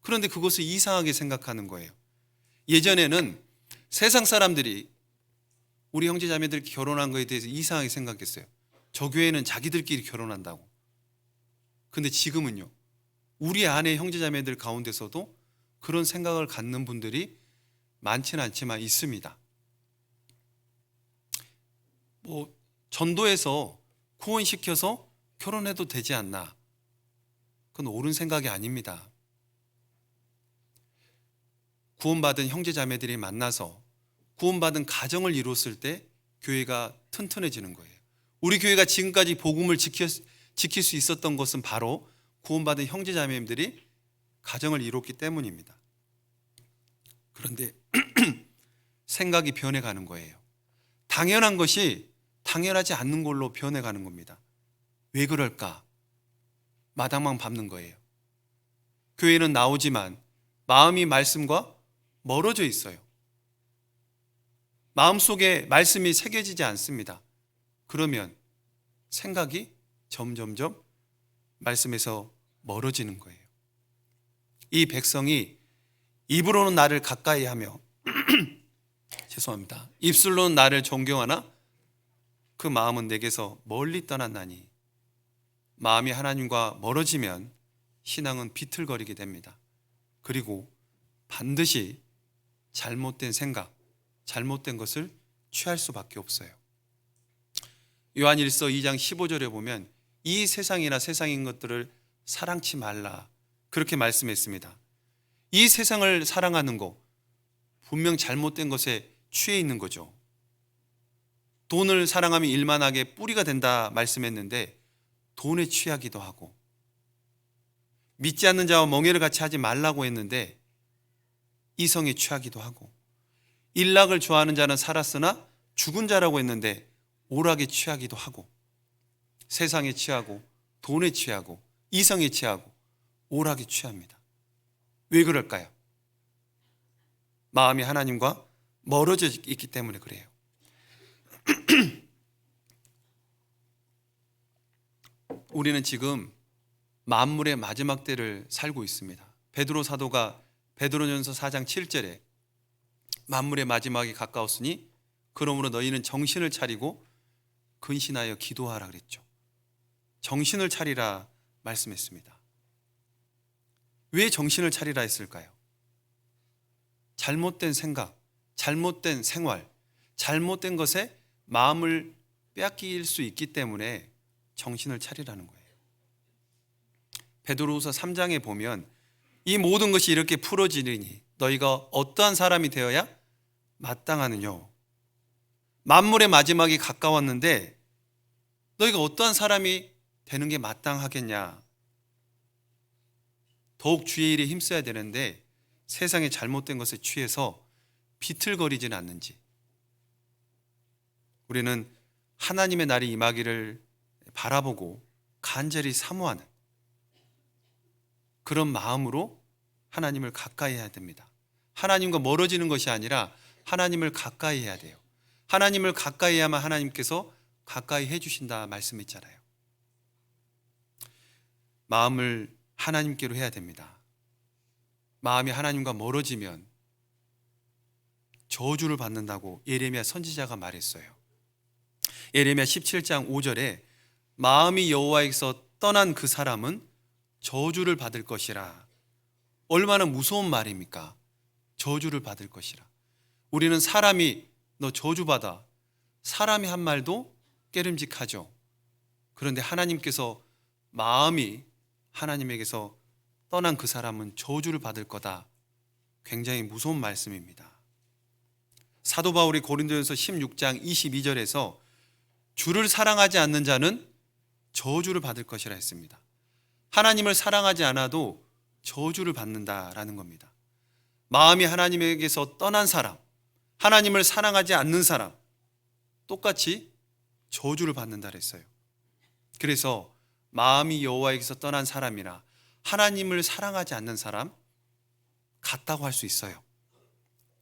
그런데 그것을 이상하게 생각하는 거예요. 예전에는 세상 사람들이 우리 형제 자매들끼리 결혼한 거에 대해서 이상하게 생각했어요. 저 교회는 자기들끼리 결혼한다고. 근데 지금은요, 우리 안에 형제 자매들 가운데서도 그런 생각을 갖는 분들이 많지는 않지만 있습니다. 전도해서 구원시켜서 결혼해도 되지 않나? 그건 옳은 생각이 아닙니다. 구원받은 형제 자매들이 만나서 구원받은 가정을 이뤘을 때 교회가 튼튼해지는 거예요. 우리 교회가 지금까지 복음을 지킬 수 있었던 것은 바로 구원받은 형제 자매님들이 가정을 이뤘기 때문입니다. 그런데 생각이 변해가는 거예요. 당연한 것이 당연하지 않는 걸로 변해가는 겁니다. 왜 그럴까? 마당만 밟는 거예요. 교회는 나오지만 마음이 말씀과 멀어져 있어요. 마음속에 말씀이 새겨지지 않습니다. 그러면 생각이 점점점 말씀에서 멀어지는 거예요. 이 백성이 입으로는 나를 가까이 하며 죄송합니다. 입술로는 나를 존경하나 그 마음은 내게서 멀리 떠났나니. 마음이 하나님과 멀어지면 신앙은 비틀거리게 됩니다. 그리고 반드시 잘못된 생각, 잘못된 것을 취할 수밖에 없어요. 요한일서 2장 15절에 보면 이 세상이나 세상인 것들을 사랑치 말라, 그렇게 말씀했습니다. 이 세상을 사랑하는 거 분명 잘못된 것에 취해 있는 거죠. 돈을 사랑하면 일만하게 뿌리가 된다 말씀했는데 돈에 취하기도 하고, 믿지 않는 자와 멍에를 같이 하지 말라고 했는데 이성에 취하기도 하고, 일락을 좋아하는 자는 살았으나 죽은 자라고 했는데 오락에 취하기도 하고, 세상에 취하고 돈에 취하고 이성에 취하고 오락에 취합니다. 왜 그럴까요? 마음이 하나님과 멀어져 있기 때문에 그래요. 우리는 지금 만물의 마지막 때를 살고 있습니다. 베드로 사도가 베드로전서 4장 7절에 만물의 마지막이 가까웠으니 그러므로 너희는 정신을 차리고 근신하여 기도하라 그랬죠. 정신을 차리라 말씀했습니다. 왜 정신을 차리라 했을까요? 잘못된 생각, 잘못된 생활, 잘못된 것에 마음을 빼앗길 수 있기 때문에 정신을 차리라는 거예요. 베드로후서 3장에 보면 이 모든 것이 이렇게 풀어지리니 너희가 어떠한 사람이 되어야 마땅하느냐. 만물의 마지막이 가까웠는데 너희가 어떠한 사람이 되는 게 마땅하겠냐. 더욱 주의 일에 힘써야 되는데 세상의 잘못된 것에 취해서 비틀거리지는 않는지. 우리는 하나님의 날이 임하기를 바라보고 간절히 사모하는 그런 마음으로 하나님을 가까이 해야 됩니다. 하나님과 멀어지는 것이 아니라 하나님을 가까이 해야 돼요. 하나님을 가까이 해야만 하나님께서 가까이 해주신다 말씀했잖아요. 마음을 하나님께로 해야 됩니다. 마음이 하나님과 멀어지면 저주를 받는다고 예레미야 선지자가 말했어요. 예레미야 17장 5절에 마음이 여호와에게서 떠난 그 사람은 저주를 받을 것이라. 얼마나 무서운 말입니까? 저주를 받을 것이라. 우리는 사람이 너 저주받아, 사람이 한 말도 깨름직하죠. 그런데 하나님께서 마음이 하나님에게서 떠난 그 사람은 저주를 받을 거다. 굉장히 무서운 말씀입니다. 사도 바울이 고린도전서 16장 22절에서 주를 사랑하지 않는 자는 저주를 받을 것이라 했습니다. 하나님을 사랑하지 않아도 저주를 받는다라는 겁니다. 마음이 하나님에게서 떠난 사람, 하나님을 사랑하지 않는 사람, 똑같이 저주를 받는다 그랬어요. 그래서 마음이 여호와에게서 떠난 사람이나 하나님을 사랑하지 않는 사람 같다고 할 수 있어요.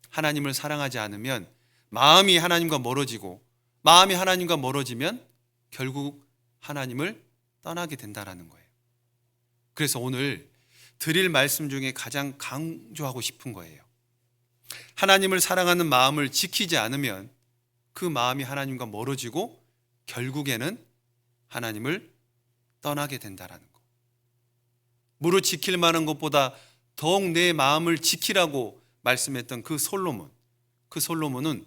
하나님을 사랑하지 않으면 마음이 하나님과 멀어지고, 마음이 하나님과 멀어지면 결국 하나님을 떠나게 된다라는 거예요. 그래서 오늘 드릴 말씀 중에 가장 강조하고 싶은 거예요. 하나님을 사랑하는 마음을 지키지 않으면 그 마음이 하나님과 멀어지고 결국에는 하나님을 떠나게 된다라는 거. 무릇 지킬 만한 것보다 더욱 내 마음을 지키라고 말씀했던 그 솔로몬은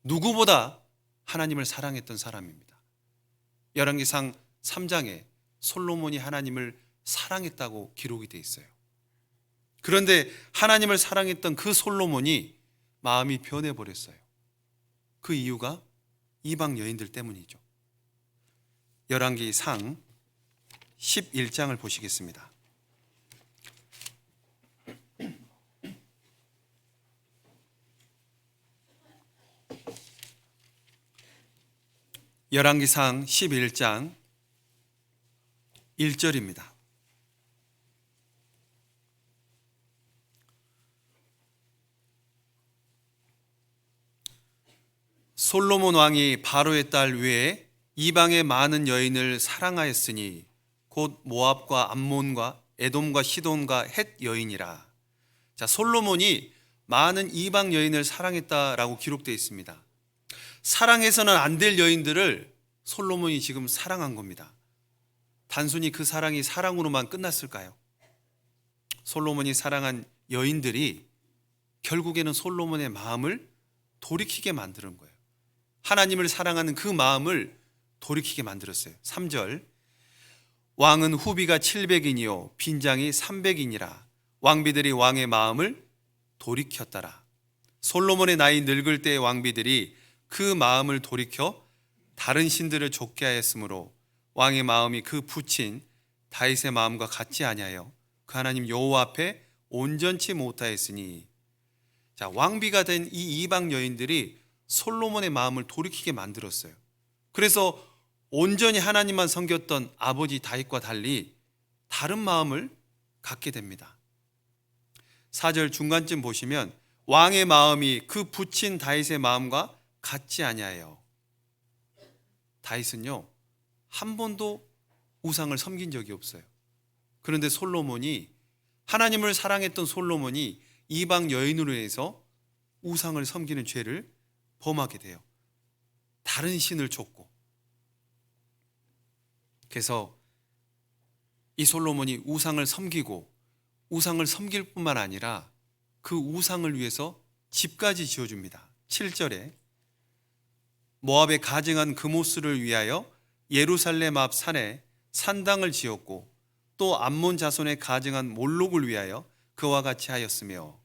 누구보다 하나님을 사랑했던 사람입니다. 열왕기상 3장에 솔로몬이 하나님을 사랑했다고 기록이 되어 있어요. 그런데 하나님을 사랑했던 그 솔로몬이 마음이 변해버렸어요. 그 이유가 이방 여인들 때문이죠. 열왕기상 11장을 보시겠습니다. 열왕기상 11장 1절입니다. 솔로몬 왕이 바로의 딸 외에 이방의 많은 여인을 사랑하였으니 곧 모압과 암몬과 에돔과 시돈과 헷 여인이라. 자, 솔로몬이 많은 이방 여인을 사랑했다라고 기록되어 있습니다. 사랑해서는 안 될 여인들을 솔로몬이 지금 사랑한 겁니다. 단순히 그 사랑이 사랑으로만 끝났을까요? 솔로몬이 사랑한 여인들이 결국에는 솔로몬의 마음을 돌이키게 만드는 거예요. 하나님을 사랑하는 그 마음을 돌이키게 만들었어요. 3절, 왕은 후비가 700인이요 빈장이 300인이라. 왕비들이 왕의 마음을 돌이켰더라. 솔로몬의 나이 늙을 때의 왕비들이 그 마음을 돌이켜 다른 신들을 좇게 하였으므로 왕의 마음이 그 붙인 다윗의 마음과 같지 아니하여 그 하나님 여호와 앞에 온전치 못하였으니. 자, 왕비가 된 이 이방 여인들이 솔로몬의 마음을 돌이키게 만들었어요. 그래서 온전히 하나님만 섬겼던 아버지 다윗과 달리 다른 마음을 갖게 됩니다. 4절 중간쯤 보시면 왕의 마음이 그 붙인 다윗의 마음과 같지 아니하여. 다윗은요 한 번도 우상을 섬긴 적이 없어요. 그런데 솔로몬이, 하나님을 사랑했던 솔로몬이 이방 여인으로 해서 우상을 섬기는 죄를 범하게 돼요. 다른 신을 좇고. 그래서 이 솔로몬이 우상을 섬기고 우상을 섬길 뿐만 아니라 그 우상을 위해서 집까지 지어줍니다. 7절에 모압에 가증한 그모스를 위하여 예루살렘 앞 산에 산당을 지었고 또 암몬 자손에 가증한 몰록을 위하여 그와 같이 하였으며.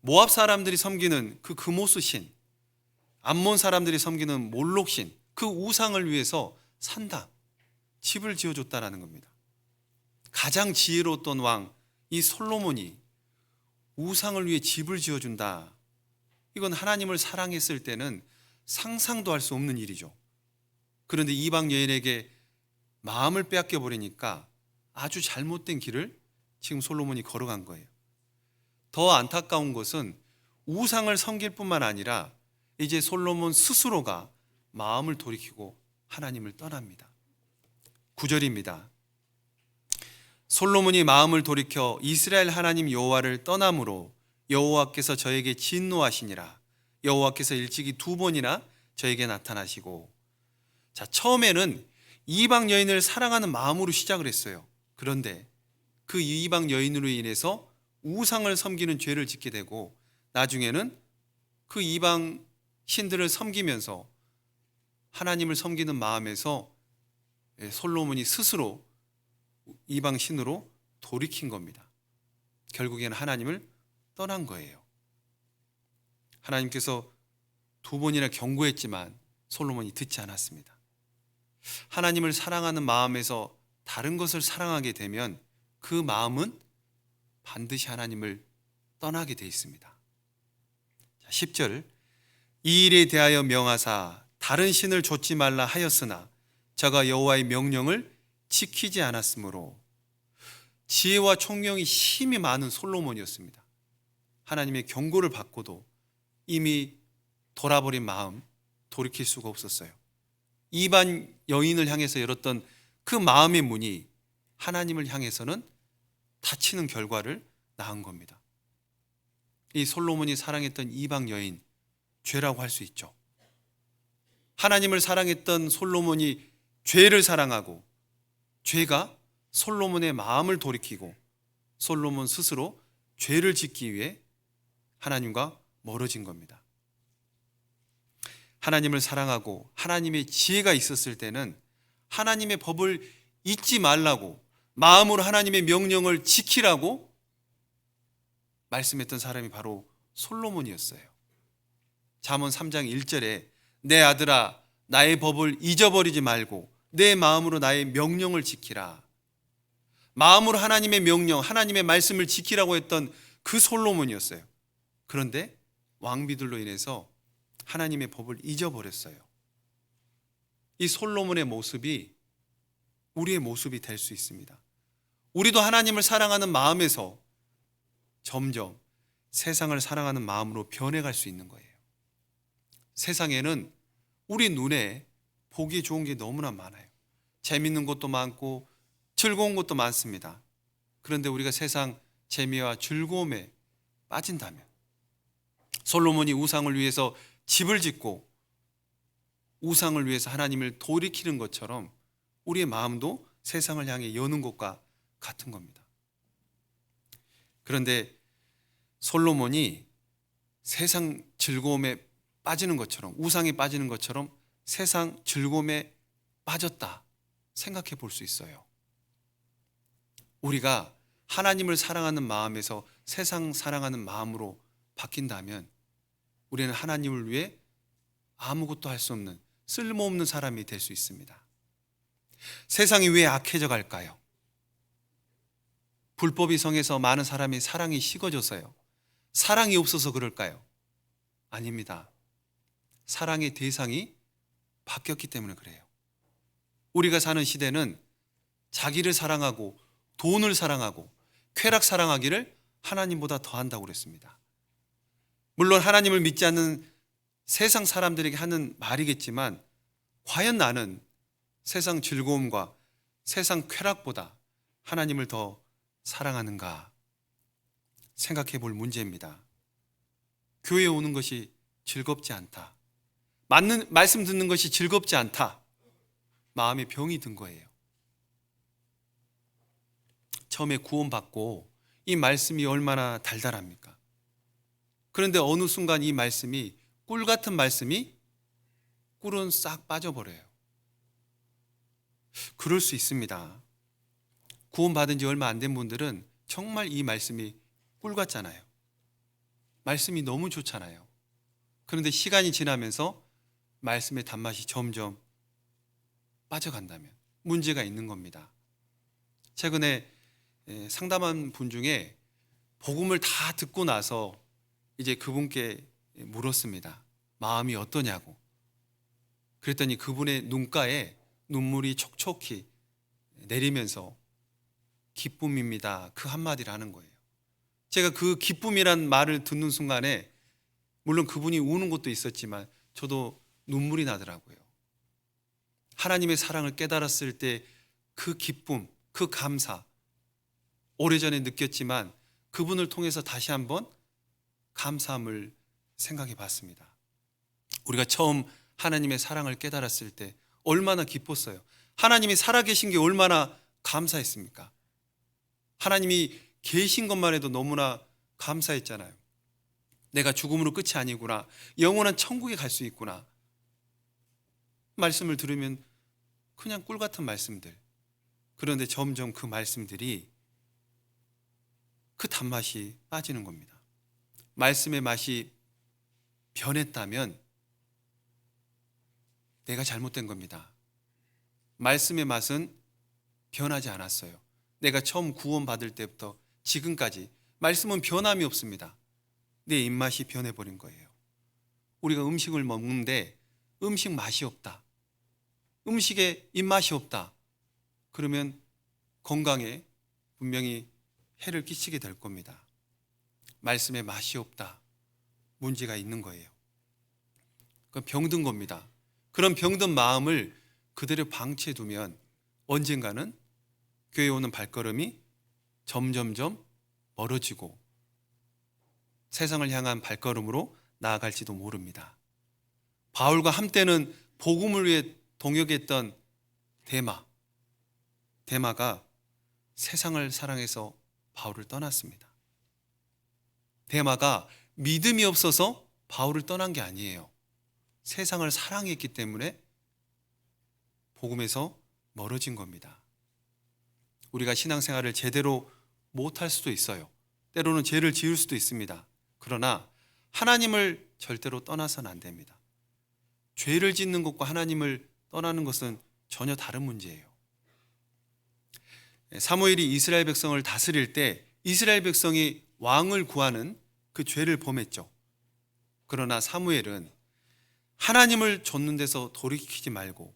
모압 사람들이 섬기는 그 그모스 신, 암몬 사람들이 섬기는 몰록 신, 그 우상을 위해서 산당, 집을 지어줬다라는 겁니다. 가장 지혜로웠던 왕, 이 솔로몬이 우상을 위해 집을 지어준다. 이건 하나님을 사랑했을 때는 상상도 할 수 없는 일이죠. 그런데 이방 여인에게 마음을 빼앗겨 버리니까 아주 잘못된 길을 지금 솔로몬이 걸어간 거예요. 더 안타까운 것은 우상을 섬길 뿐만 아니라 이제 솔로몬 스스로가 마음을 돌이키고 하나님을 떠납니다. 9절입니다. 솔로몬이 마음을 돌이켜 이스라엘 하나님 여호와를 떠남으로 여호와께서 저에게 진노하시니라. 여호와께서 일찍이 2번이나 저에게 나타나시고. 자, 처음에는 이방 여인을 사랑하는 마음으로 시작을 했어요. 그런데 그 이방 여인으로 인해서 우상을 섬기는 죄를 짓게 되고, 나중에는 그 이방 신들을 섬기면서 하나님을 섬기는 마음에서 솔로몬이 스스로 이방 신으로 돌이킨 겁니다. 결국에는 하나님을 떠난 거예요. 하나님께서 2번이나 경고했지만 솔로몬이 듣지 않았습니다. 하나님을 사랑하는 마음에서 다른 것을 사랑하게 되면 그 마음은 반드시 하나님을 떠나게 돼 있습니다. 10절, 이 일에 대하여 명하사 다른 신을 좇지 말라 하였으나 저가 여호와의 명령을 지키지 않았으므로. 지혜와 총명이 심히 많은 솔로몬이었습니다. 하나님의 경고를 받고도 이미 돌아버린 마음 돌이킬 수가 없었어요. 이방 여인을 향해서 열었던 그 마음의 문이 하나님을 향해서는 닫히는 결과를 낳은 겁니다. 이 솔로몬이 사랑했던 이방 여인, 죄라고 할 수 있죠. 하나님을 사랑했던 솔로몬이 죄를 사랑하고 죄가 솔로몬의 마음을 돌이키고 솔로몬 스스로 죄를 짓기 위해 하나님과 멀어진 겁니다. 하나님을 사랑하고 하나님의 지혜가 있었을 때는 하나님의 법을 잊지 말라고, 마음으로 하나님의 명령을 지키라고 말씀했던 사람이 바로 솔로몬이었어요. 잠언 3장 1절에 내 아들아 나의 법을 잊어버리지 말고 내 마음으로 나의 명령을 지키라. 마음으로 하나님의 명령, 하나님의 말씀을 지키라고 했던 그 솔로몬이었어요. 그런데 왕비들로 인해서 하나님의 법을 잊어버렸어요. 이 솔로몬의 모습이 우리의 모습이 될 수 있습니다. 우리도 하나님을 사랑하는 마음에서 점점 세상을 사랑하는 마음으로 변해갈 수 있는 거예요. 세상에는 우리 눈에 보기 좋은 게 너무나 많아요. 재밌는 것도 많고 즐거운 것도 많습니다. 그런데 우리가 세상 재미와 즐거움에 빠진다면, 솔로몬이 우상을 위해서 집을 짓고 우상을 위해서 하나님을 돌이키는 것처럼 우리의 마음도 세상을 향해 여는 것과 같은 겁니다. 그런데 솔로몬이 세상 즐거움에 빠지는 것처럼, 우상에 빠지는 것처럼 세상 즐거움에 빠졌다 생각해 볼 수 있어요. 우리가 하나님을 사랑하는 마음에서 세상 사랑하는 마음으로 바뀐다면 우리는 하나님을 위해 아무것도 할 수 없는 쓸모없는 사람이 될 수 있습니다. 세상이 왜 악해져 갈까요? 불법이 성해서 많은 사람이 사랑이 식어져서요. 사랑이 없어서 그럴까요? 아닙니다. 사랑의 대상이 바뀌었기 때문에 그래요. 우리가 사는 시대는 자기를 사랑하고 돈을 사랑하고 쾌락 사랑하기를 하나님보다 더한다고 그랬습니다. 물론 하나님을 믿지 않는 세상 사람들에게 하는 말이겠지만, 과연 나는 세상 즐거움과 세상 쾌락보다 하나님을 더 사랑하는가 생각해 볼 문제입니다. 교회에 오는 것이 즐겁지 않다, 맞는 말씀 듣는 것이 즐겁지 않다, 마음에 병이 든 거예요. 처음에 구원받고 이 말씀이 얼마나 달달합니까? 그런데 어느 순간 이 말씀이, 꿀 같은 말씀이 꿀은 싹 빠져버려요. 그럴 수 있습니다. 구원받은 지 얼마 안 된 분들은 정말 이 말씀이 꿀 같잖아요. 말씀이 너무 좋잖아요. 그런데 시간이 지나면서 말씀의 단맛이 점점 빠져간다면 문제가 있는 겁니다. 최근에 상담한 분 중에 복음을 다 듣고 나서 이제 그분께 물었습니다. 마음이 어떠냐고. 그랬더니 그분의 눈가에 눈물이 촉촉히 내리면서 기쁨입니다, 그 한마디를 하는 거예요. 제가 그 기쁨이란 말을 듣는 순간에 물론 그분이 우는 것도 있었지만 저도 눈물이 나더라고요. 하나님의 사랑을 깨달았을 때 그 기쁨, 그 감사, 오래전에 느꼈지만 그분을 통해서 다시 한번 감사함을 생각해 봤습니다. 우리가 처음 하나님의 사랑을 깨달았을 때 얼마나 기뻤어요. 하나님이 살아계신 게 얼마나 감사했습니까? 하나님이 계신 것만 해도 너무나 감사했잖아요. 내가 죽음으로 끝이 아니구나, 영원한 천국에 갈 수 있구나. 말씀을 들으면 그냥 꿀 같은 말씀들. 그런데 점점 그 말씀들이 그 단맛이 빠지는 겁니다. 말씀의 맛이 변했다면 내가 잘못된 겁니다. 말씀의 맛은 변하지 않았어요. 내가 처음 구원받을 때부터 지금까지 말씀은 변함이 없습니다. 내 입맛이 변해버린 거예요. 우리가 음식을 먹는데 음식 맛이 없다, 음식에 입맛이 없다, 그러면 건강에 분명히 해를 끼치게 될 겁니다. 말씀에 맛이 없다, 문제가 있는 거예요. 그건 병든 겁니다. 그런 병든 마음을 그대로 방치해두면 언젠가는 교회에 오는 발걸음이 점점점 멀어지고 세상을 향한 발걸음으로 나아갈지도 모릅니다. 바울과 한때는 복음을 위해 동역했던 데마가 세상을 사랑해서 바울을 떠났습니다. 데마가 믿음이 없어서 바울을 떠난 게 아니에요. 세상을 사랑했기 때문에 복음에서 멀어진 겁니다. 우리가 신앙생활을 제대로 못할 수도 있어요. 때로는 죄를 지을 수도 있습니다. 그러나 하나님을 절대로 떠나서는 안 됩니다. 죄를 짓는 것과 하나님을 떠나는 것은 전혀 다른 문제예요. 사무엘이 이스라엘 백성을 다스릴 때 이스라엘 백성이 왕을 구하는 그 죄를 범했죠. 그러나 사무엘은 하나님을 좇는 데서 돌이키지 말고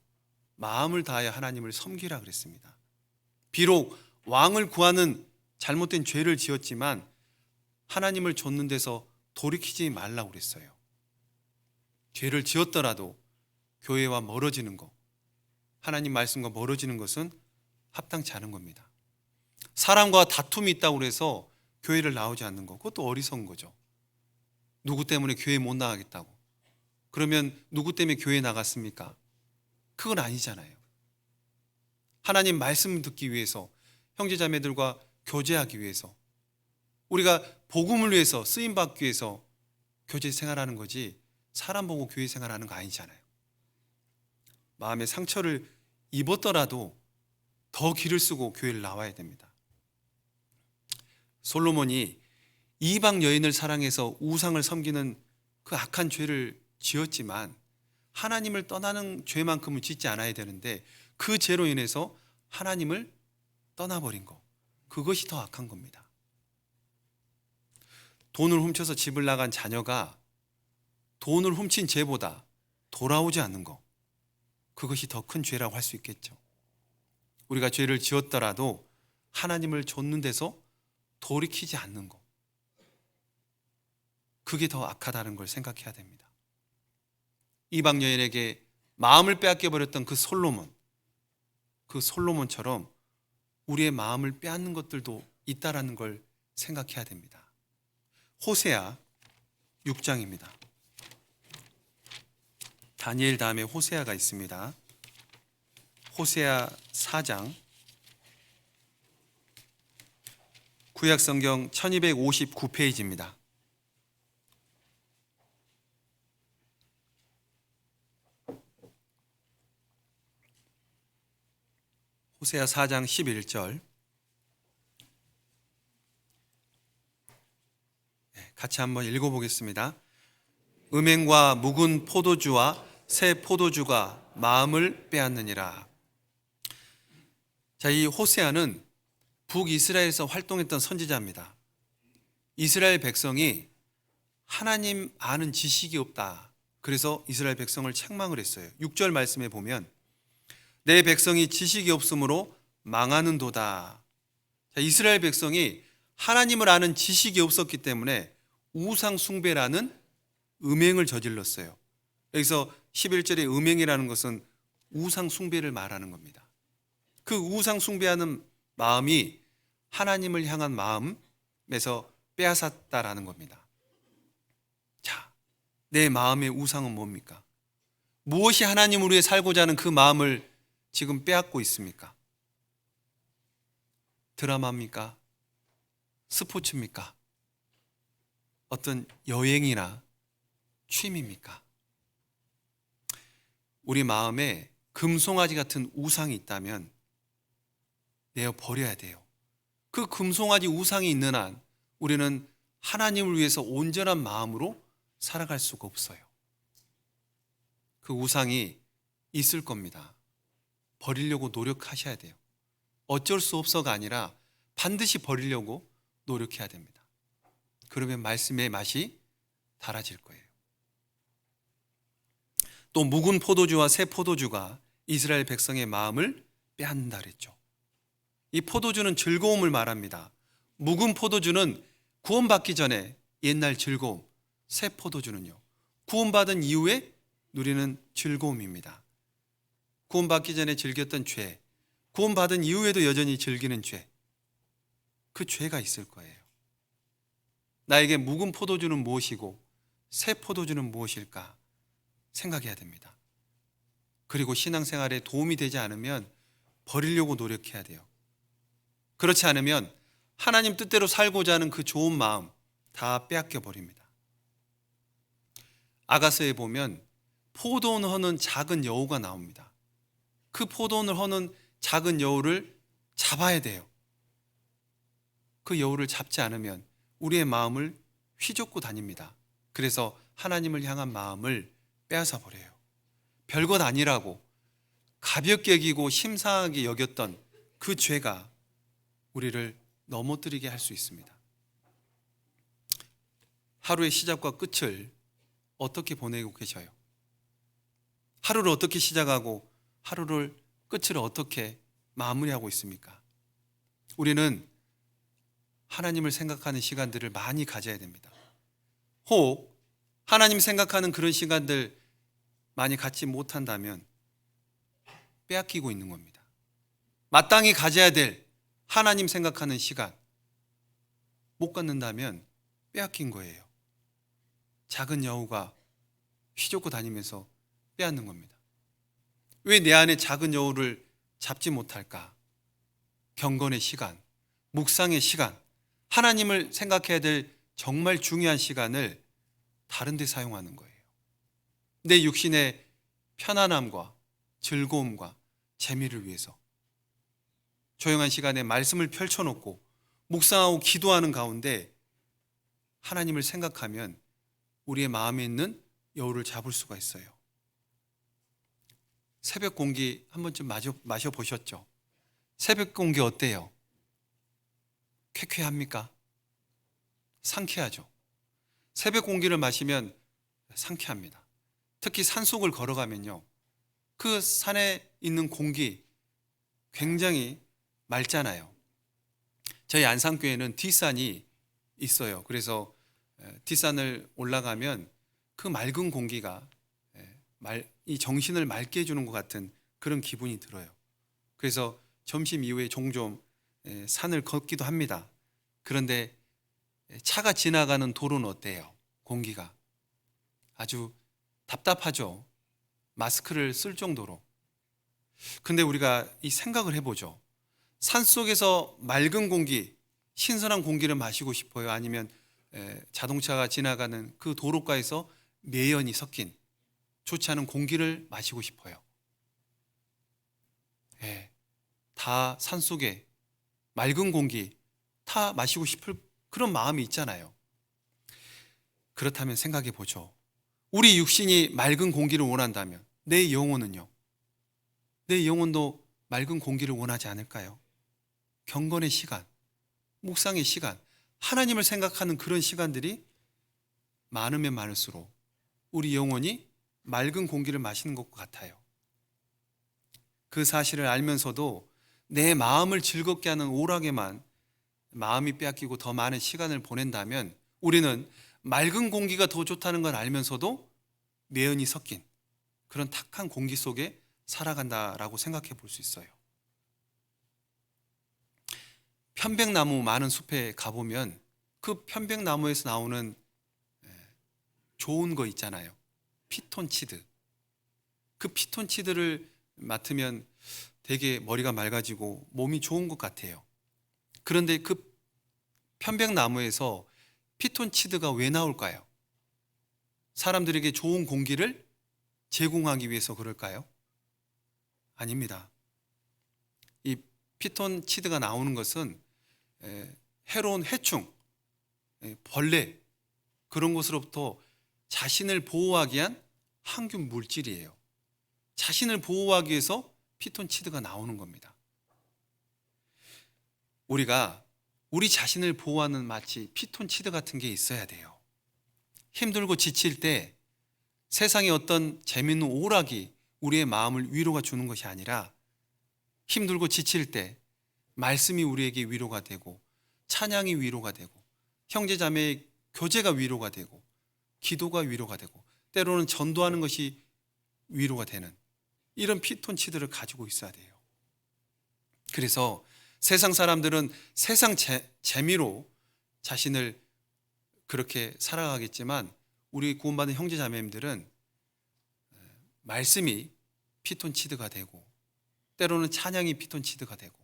마음을 다하여 하나님을 섬기라 그랬습니다. 비록 왕을 구하는 잘못된 죄를 지었지만 하나님을 좇는 데서 돌이키지 말라고 그랬어요. 죄를 지었더라도 교회와 멀어지는 것, 하나님 말씀과 멀어지는 것은 합당치 않은 겁니다. 사람과 다툼이 있다고 해서 교회를 나오지 않는 것, 그것도 어리석은 거죠. 누구 때문에 교회 못 나가겠다고. 그러면 누구 때문에 교회 나갔습니까? 그건 아니잖아요. 하나님 말씀을 듣기 위해서, 형제자매들과 교제하기 위해서, 우리가 복음을 위해서 쓰임받기 위해서 교제 생활하는 거지 사람 보고 교회 생활하는 거 아니잖아요. 마음에 상처를 입었더라도 더 기를 쓰고 교회를 나와야 됩니다. 솔로몬이 이방 여인을 사랑해서 우상을 섬기는 그 악한 죄를 지었지만 하나님을 떠나는 죄만큼은 짓지 않아야 되는데 그 죄로 인해서 하나님을 떠나버린 것, 그것이 더 악한 겁니다. 돈을 훔쳐서 집을 나간 자녀가 돈을 훔친 죄보다 돌아오지 않는 것, 그것이 더 큰 죄라고 할 수 있겠죠. 우리가 죄를 지었더라도 하나님을 좇는 데서 돌이키지 않는 것, 그게 더 악하다는 걸 생각해야 됩니다. 이방 여인에게 마음을 빼앗겨버렸던 그 솔로몬처럼 우리의 마음을 빼앗는 것들도 있다라는 걸 생각해야 됩니다. 호세아 6장입니다. 다니엘 다음에 호세아가 있습니다. 호세아 4장, 구약성경 1259페이지입니다. 호세아 4장 11절, 같이 한번 읽어보겠습니다. 음행과 묵은 포도주와 새 포도주가 마음을 빼앗느니라. 자, 이 호세아는 북이스라엘에서 활동했던 선지자입니다. 이스라엘 백성이 하나님 아는 지식이 없다, 그래서 이스라엘 백성을 책망을 했어요. 6절 말씀에 보면 내 백성이 지식이 없으므로 망하는도다. 자, 이스라엘 백성이 하나님을 아는 지식이 없었기 때문에 우상 숭배라는 음행을 저질렀어요. 여기서 11절에 음행이라는 것은 우상 숭배를 말하는 겁니다. 그 우상 숭배하는 마음이 하나님을 향한 마음에서 빼앗았다라는 겁니다. 자, 내 마음의 우상은 뭡니까? 무엇이 하나님을 위해 살고자 하는 그 마음을 지금 빼앗고 있습니까? 드라마입니까? 스포츠입니까? 어떤 여행이나 취미입니까? 우리 마음에 금송아지 같은 우상이 있다면 내어 버려야 돼요. 그 금송아지 우상이 있는 한 우리는 하나님을 위해서 온전한 마음으로 살아갈 수가 없어요. 그 우상이 있을 겁니다. 버리려고 노력하셔야 돼요. 어쩔 수 없어가 아니라 반드시 버리려고 노력해야 됩니다. 그러면 말씀의 맛이 달아질 거예요. 또 묵은 포도주와 새 포도주가 이스라엘 백성의 마음을 빼앗는다 그랬죠. 이 포도주는 즐거움을 말합니다. 묵은 포도주는 구원받기 전에 옛날 즐거움, 새 포도주는요, 구원받은 이후에 누리는 즐거움입니다. 구원받기 전에 즐겼던 죄, 구원받은 이후에도 여전히 즐기는 죄, 그 죄가 있을 거예요. 나에게 묵은 포도주는 무엇이고 새 포도주는 무엇일까 생각해야 됩니다. 그리고 신앙생활에 도움이 되지 않으면 버리려고 노력해야 돼요. 그렇지 않으면 하나님 뜻대로 살고자 하는 그 좋은 마음 다 빼앗겨 버립니다. 아가서에 보면 포도원 허는 작은 여우가 나옵니다. 그 포도원을 허는 작은 여우를 잡아야 돼요. 그 여우를 잡지 않으면 우리의 마음을 휘젓고 다닙니다. 그래서 하나님을 향한 마음을 빼앗아 버려요. 별것 아니라고 가볍게 여기고 심상하게 여겼던 그 죄가 우리를 넘어뜨리게 할 수 있습니다. 하루의 시작과 끝을 어떻게 보내고 계셔요? 하루를 어떻게 시작하고 하루를 끝을 어떻게 마무리하고 있습니까? 우리는 하나님을 생각하는 시간들을 많이 가져야 됩니다. 혹 하나님 생각하는 그런 시간들 많이 갖지 못한다면 빼앗기고 있는 겁니다. 마땅히 가져야 될 하나님 생각하는 시간 못 갖는다면 빼앗긴 거예요. 작은 여우가 휘젓고 다니면서 빼앗는 겁니다. 왜 내 안에 작은 여우를 잡지 못할까? 경건의 시간, 묵상의 시간, 하나님을 생각해야 될 정말 중요한 시간을 다른 데 사용하는 거예요. 내 육신의 편안함과 즐거움과 재미를 위해서 조용한 시간에 말씀을 펼쳐놓고 묵상하고 기도하는 가운데 하나님을 생각하면 우리의 마음에 있는 여우를 잡을 수가 있어요. 새벽 공기 한 번쯤 마셔보셨죠? 새벽 공기 어때요? 쾌쾌합니까? 상쾌하죠. 새벽 공기를 마시면 상쾌합니다. 특히 산속을 걸어가면요, 그 산에 있는 공기 굉장히 맑잖아요. 저희 안산교회는 뒷산이 있어요. 그래서 뒷산을 올라가면 그 맑은 공기가 이 정신을 맑게 해주는 것 같은 그런 기분이 들어요. 그래서 점심 이후에 종종 산을 걷기도 합니다. 그런데 차가 지나가는 도로는 어때요? 공기가 아주 답답하죠. 마스크를 쓸 정도로. 근데 우리가 이 생각을 해보죠. 산속에서 맑은 공기, 신선한 공기를 마시고 싶어요? 아니면 자동차가 지나가는 그 도로가에서 매연이 섞인 좋지 않은 공기를 마시고 싶어요? 다 산속에 맑은 공기 다 마시고 싶을 그런 마음이 있잖아요. 그렇다면 생각해 보죠. 우리 육신이 맑은 공기를 원한다면 내 영혼은요? 내 영혼도 맑은 공기를 원하지 않을까요? 경건의 시간, 묵상의 시간, 하나님을 생각하는 그런 시간들이 많으면 많을수록 우리 영혼이 맑은 공기를 마시는 것과 같아요. 그 사실을 알면서도 내 마음을 즐겁게 하는 오락에만 마음이 빼앗기고 더 많은 시간을 보낸다면 우리는 맑은 공기가 더 좋다는 걸 알면서도 매연이 섞인 그런 탁한 공기 속에 살아간다라고 생각해 볼 수 있어요. 편백나무 많은 숲에 가보면 그 편백나무에서 나오는 좋은 거 있잖아요. 피톤치드. 그 피톤치드를 맡으면 되게 머리가 맑아지고 몸이 좋은 것 같아요. 그런데 그 편백나무에서 피톤치드가 왜 나올까요? 사람들에게 좋은 공기를 제공하기 위해서 그럴까요? 아닙니다. 이 피톤치드가 나오는 것은 해로운 해충, 벌레 그런 것으로부터 자신을 보호하기 위한 항균 물질이에요. 자신을 보호하기 위해서 피톤치드가 나오는 겁니다. 우리가 우리 자신을 보호하는 마치 피톤치드 같은 게 있어야 돼요. 힘들고 지칠 때 세상의 어떤 재밌는 오락이 우리의 마음을 위로가 주는 것이 아니라 힘들고 지칠 때 말씀이 우리에게 위로가 되고 찬양이 위로가 되고 형제자매의 교제가 위로가 되고 기도가 위로가 되고 때로는 전도하는 것이 위로가 되는 이런 피톤치드를 가지고 있어야 돼요. 그래서 세상 사람들은 세상 재미로 자신을 그렇게 살아가겠지만 우리 구원받은 형제자매님들은 말씀이 피톤치드가 되고 때로는 찬양이 피톤치드가 되고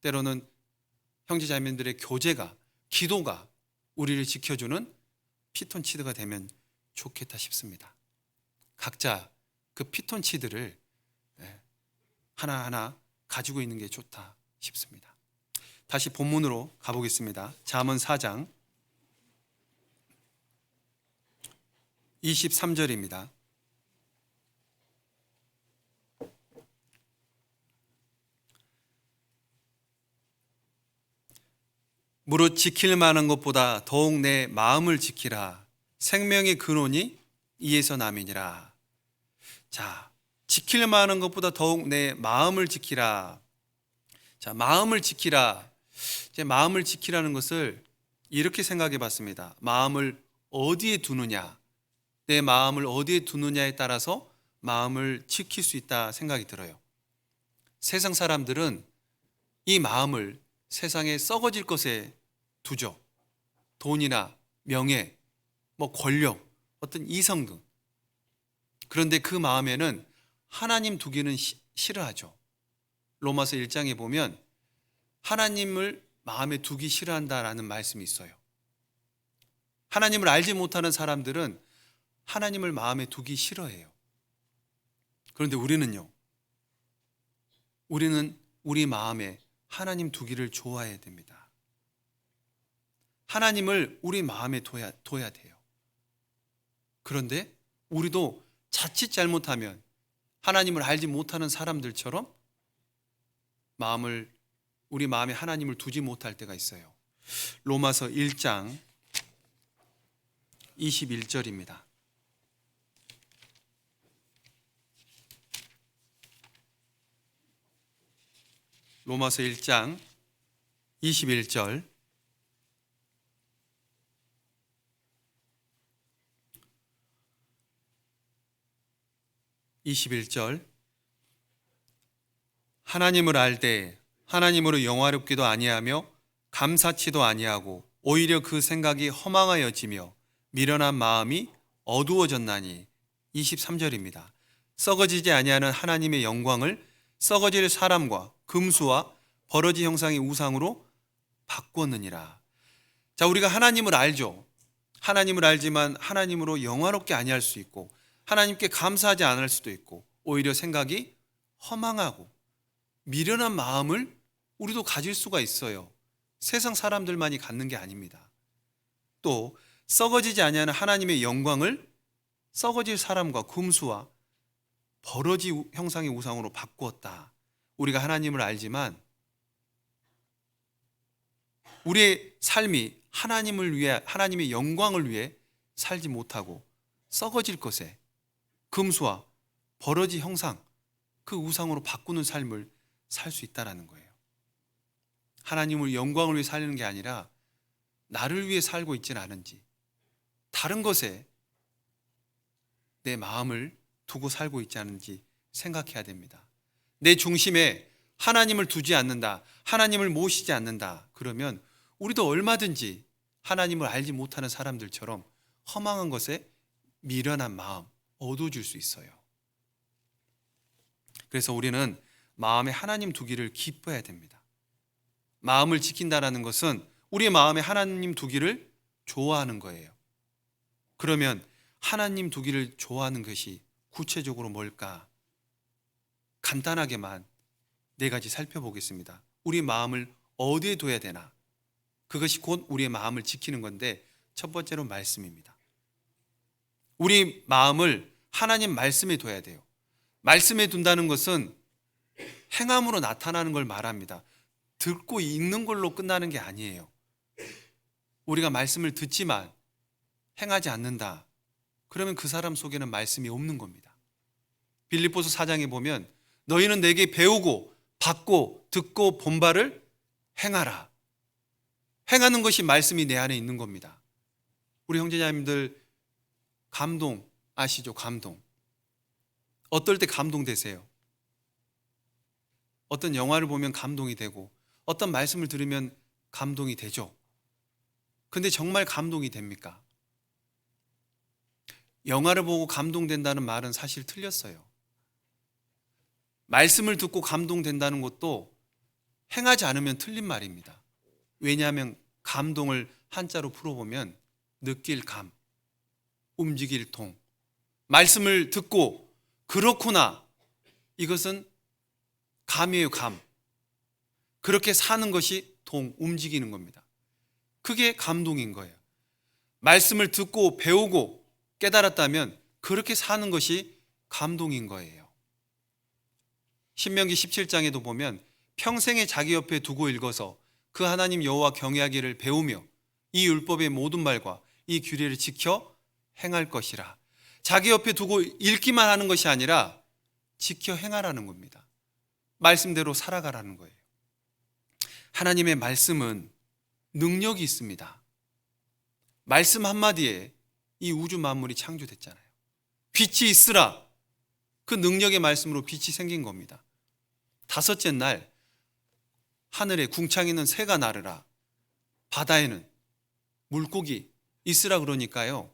때로는 형제자매님들의 교제가 기도가 우리를 지켜주는 피톤치드가 되면 좋겠다 싶습니다. 각자 그 피톤치드를 하나하나 가지고 있는 게 좋다 싶습니다. 다시 본문으로 가보겠습니다. 잠언 4장 23절입니다. 무릇 지킬 만한 것보다 더욱 내 마음을 지키라. 생명의 근원이 이에서 남이니라. 자, 지킬 만한 것보다 더욱 내 마음을 지키라. 자, 마음을 지키라. 이제 마음을 지키라는 것을 이렇게 생각해 봤습니다. 마음을 어디에 두느냐, 내 마음을 어디에 두느냐에 따라서 마음을 지킬 수 있다 생각이 들어요. 세상 사람들은 이 마음을 세상에 썩어질 것에 두죠. 돈이나 명예, 권력, 어떤 이성 등. 그런데 그 마음에는 하나님 두기는 싫어하죠. 로마서 1장에 보면 하나님을 마음에 두기 싫어한다라는 말씀이 있어요. 하나님을 알지 못하는 사람들은 하나님을 마음에 두기 싫어해요. 그런데 우리는요, 우리는 우리 마음에 하나님 두기를 좋아해야 됩니다. 하나님을 우리 마음에 둬야 돼요. 그런데 우리도 자칫 잘못하면 하나님을 알지 못하는 사람들처럼 우리 마음에 하나님을 두지 못할 때가 있어요. 로마서 1장 21절입니다. 로마서 1장 21절. 하나님을 알되 하나님으로 영화롭기도 아니하며 감사치도 아니하고 오히려 그 생각이 허망하여지며 미련한 마음이 어두워졌나니. 23절입니다. 썩어지지 아니하는 하나님의 영광을 썩어질 사람과 금수와 버러지 형상의 우상으로 바꾸었느니라. 자, 우리가 하나님을 알죠. 하나님을 알지만 하나님으로 영화롭게 아니할 수 있고 하나님께 감사하지 않을 수도 있고 오히려 생각이 허망하고 미련한 마음을 우리도 가질 수가 있어요. 세상 사람들만이 갖는 게 아닙니다. 또 썩어지지 아니하는 하나님의 영광을 썩어질 사람과 금수와 버러지 형상의 우상으로 바꾸었다. 우리가 하나님을 알지만 우리의 삶이 하나님을 위해, 하나님의 영광을 위해 살지 못하고 썩어질 것에 금수와 버러지 형상, 그 우상으로 바꾸는 삶을 살 수 있다라는 거예요. 하나님을 영광을 위해 살리는 게 아니라 나를 위해 살고 있지는 않은지, 다른 것에 내 마음을 두고 살고 있지 않은지 생각해야 됩니다. 내 중심에 하나님을 두지 않는다, 하나님을 모시지 않는다, 그러면 우리도 얼마든지 하나님을 알지 못하는 사람들처럼 허망한 것에 미련한 마음, 어두워질 수 있어요. 그래서 우리는 마음에 하나님 두기를 기뻐해야 됩니다. 마음을 지킨다라는 것은 우리의 마음에 하나님 두기를 좋아하는 거예요. 그러면 하나님 두기를 좋아하는 것이 구체적으로 뭘까? 간단하게만 4가지 살펴보겠습니다. 우리 마음을 어디에 둬야 되나? 그것이 곧 우리의 마음을 지키는 건데, 첫 번째로 말씀입니다. 우리 마음을 하나님 말씀에 둬야 돼요. 말씀에 둔다는 것은 행함으로 나타나는 걸 말합니다. 듣고 읽는 걸로 끝나는 게 아니에요. 우리가 말씀을 듣지만 행하지 않는다, 그러면 그 사람 속에는 말씀이 없는 겁니다. 빌립보서 4장에 보면 너희는 내게 배우고 받고 듣고 본 바를 행하라. 행하는 것이 말씀이 내 안에 있는 겁니다. 우리 형제자매님들 감동 아시죠? 감동. 어떨 때 감동되세요? 어떤 영화를 보면 감동이 되고 어떤 말씀을 들으면 감동이 되죠. 근데 정말 감동이 됩니까? 영화를 보고 감동된다는 말은 사실 틀렸어요. 말씀을 듣고 감동된다는 것도 행하지 않으면 틀린 말입니다. 왜냐하면 감동을 한자로 풀어보면 느낄 감, 움직일 동. 말씀을 듣고 그렇구나, 이것은 감이에요, 감. 그렇게 사는 것이 동, 움직이는 겁니다. 그게 감동인 거예요. 말씀을 듣고 배우고 깨달았다면 그렇게 사는 것이 감동인 거예요. 신명기 17장에도 보면 평생에 자기 옆에 두고 읽어서 그 하나님 여호와 경외하기를 배우며 이 율법의 모든 말과 이 규례를 지켜 행할 것이라. 자기 옆에 두고 읽기만 하는 것이 아니라 지켜 행하라는 겁니다. 말씀대로 살아가라는 거예요. 하나님의 말씀은 능력이 있습니다. 말씀 한마디에 이 우주 만물이 창조됐잖아요. 빛이 있으라. 그 능력의 말씀으로 빛이 생긴 겁니다. 5째 날 하늘에 궁창 있는 새가 나르라. 바다에는 물고기 있으라 그러니까요.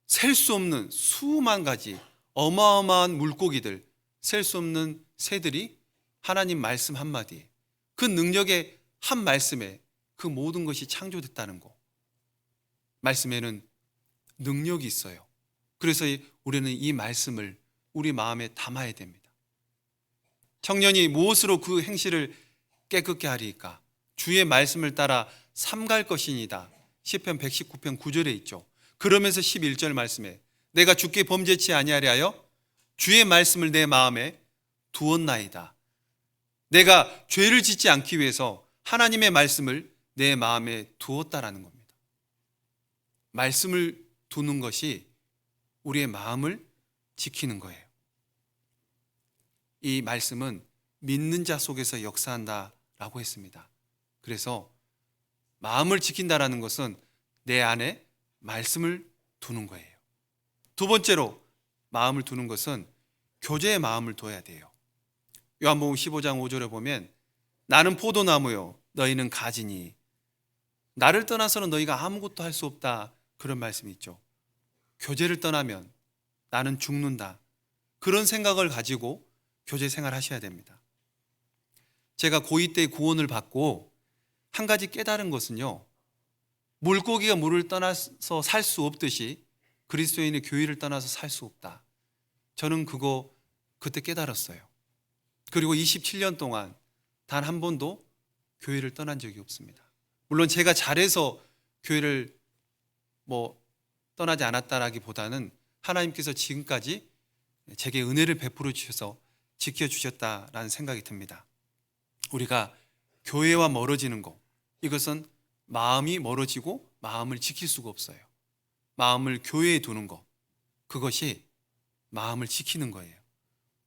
셀 수 없는 수만 가지 어마어마한 물고기들, 셀 수 없는 새들이 하나님 말씀 한마디에, 그 능력의 한 말씀에 그 모든 것이 창조됐다는 거. 말씀에는 능력이 있어요. 그래서 우리는 이 말씀을 우리 마음에 담아야 됩니다. 청년이 무엇으로 그 행실을 깨끗게 하리이까? 주의 말씀을 따라 삼갈 것이니다. 시편 119편 9절에 있죠. 그러면서 11절 말씀에 내가 주께 범죄치 아니하려 하여 주의 말씀을 내 마음에 두었나이다. 내가 죄를 짓지 않기 위해서 하나님의 말씀을 내 마음에 두었다라는 겁니다. 말씀을 두는 것이 우리의 마음을 지키는 거예요. 이 말씀은 믿는 자 속에서 역사한다라고 했습니다. 그래서 마음을 지킨다라는 것은 내 안에 말씀을 두는 거예요. 2번째로 마음을 두는 것은 교제의 마음을 둬야 돼요. 요한복음 15장 5절에 보면 나는 포도나무요 너희는 가지니 나를 떠나서는 너희가 아무것도 할 수 없다, 그런 말씀이 있죠. 교제를 떠나면 나는 죽는다, 그런 생각을 가지고 교제 생활 하셔야 됩니다. 제가 고2 때 구원을 받고 한 가지 깨달은 것은요, 물고기가 물을 떠나서 살 수 없듯이 그리스도인의 교회를 떠나서 살 수 없다. 저는 그때 깨달았어요. 그리고 27년 동안 단 한 번도 교회를 떠난 적이 없습니다. 물론 제가 잘해서 교회를 떠나지 않았다라기보다는 하나님께서 지금까지 제게 은혜를 베풀어 주셔서 지켜주셨다라는 생각이 듭니다. 우리가 교회와 멀어지는 것, 이것은 마음이 멀어지고 마음을 지킬 수가 없어요. 마음을 교회에 두는 것, 그것이 마음을 지키는 거예요.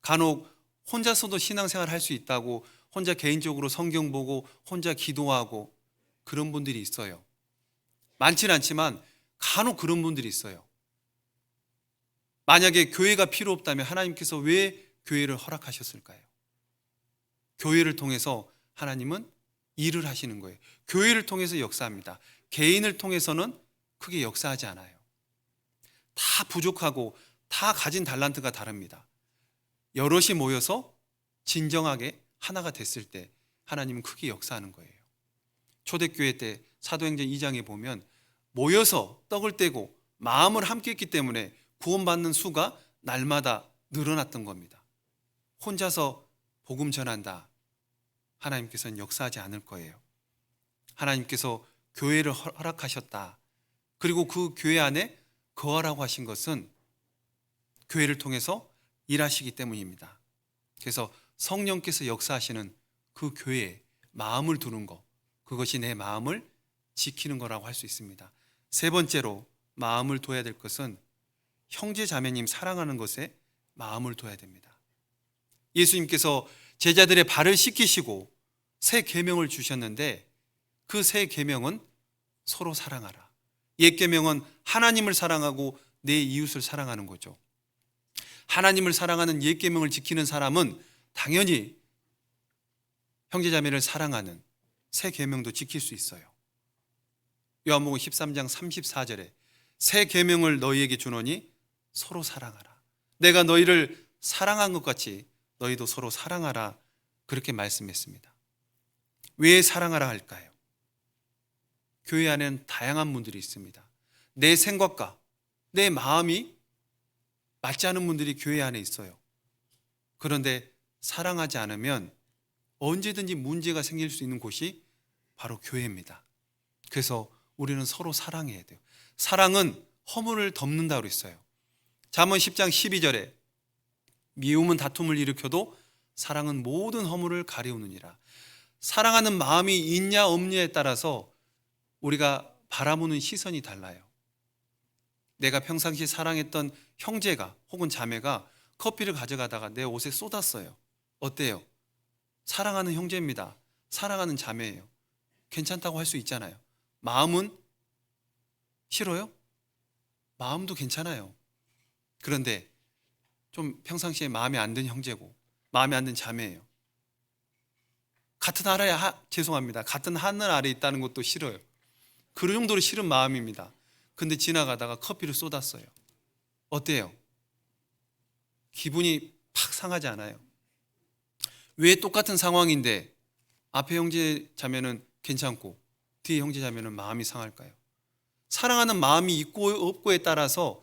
간혹 혼자서도 신앙생활 할 수 있다고 혼자 개인적으로 성경 보고 혼자 기도하고 그런 분들이 있어요. 많지는 않지만 간혹 그런 분들이 있어요. 만약에 교회가 필요 없다면 하나님께서 왜 교회를 허락하셨을까요? 교회를 통해서 하나님은 일을 하시는 거예요. 교회를 통해서 역사합니다. 개인을 통해서는 크게 역사하지 않아요. 다 부족하고 다 가진 달란트가 다릅니다. 여럿이 모여서 진정하게 하나가 됐을 때 하나님은 크게 역사하는 거예요. 초대교회 때 사도행전 2장에 보면 모여서 떡을 떼고 마음을 함께 했기 때문에 구원받는 수가 날마다 늘어났던 겁니다. 혼자서 복음 전한다. 하나님께서는 역사하지 않을 거예요. 하나님께서 교회를 허락하셨다. 그리고 그 교회 안에 거하라고 하신 것은 교회를 통해서 일하시기 때문입니다. 그래서 성령께서 역사하시는 그 교회에 마음을 두는 것, 그것이 내 마음을 지키는 거라고 할 수 있습니다. 세 번째로 마음을 둬야 될 것은 형제 자매님 사랑하는 것에 마음을 둬야 됩니다. 예수님께서 제자들의 발을 씻기시고 새 계명을 주셨는데 그 새 계명은 서로 사랑하라. 옛 계명은 하나님을 사랑하고 내 이웃을 사랑하는 거죠. 하나님을 사랑하는 옛 계명을 지키는 사람은 당연히 형제 자매를 사랑하는 새 계명도 지킬 수 있어요. 요한복음 13장 34절에 새 계명을 너희에게 주노니 서로 사랑하라. 내가 너희를 사랑한 것 같이 너희도 서로 사랑하라. 그렇게 말씀했습니다. 왜 사랑하라 할까요? 교회 안에는 다양한 분들이 있습니다. 내 생각과 내 마음이 맞지 않은 분들이 교회 안에 있어요. 그런데 사랑하지 않으면 언제든지 문제가 생길 수 있는 곳이 바로 교회입니다. 그래서 우리는 서로 사랑해야 돼요. 사랑은 허물을 덮는다고 그랬어요. 잠언 10장 12절에 미움은 다툼을 일으켜도 사랑은 모든 허물을 가리우느니라. 사랑하는 마음이 있냐 없냐에 따라서 우리가 바라보는 시선이 달라요. 내가 평상시에 사랑했던 형제가 혹은 자매가 커피를 가져가다가 내 옷에 쏟았어요. 어때요? 사랑하는 형제입니다. 사랑하는 자매예요. 괜찮다고 할 수 있잖아요. 마음은 싫어요? 마음도 괜찮아요. 그런데 좀 평상시에 마음에 안 드는 형제고 마음에 안 드는 자매예요. 같은 나라에 죄송합니다. 같은 하늘 아래 있다는 것도 싫어요. 그 정도로 싫은 마음입니다. 근데 지나가다가 커피를 쏟았어요. 어때요? 기분이 팍 상하지 않아요? 왜 똑같은 상황인데 앞에 형제 자매는 괜찮고 뒤에 형제 자매는 마음이 상할까요? 사랑하는 마음이 있고 없고에 따라서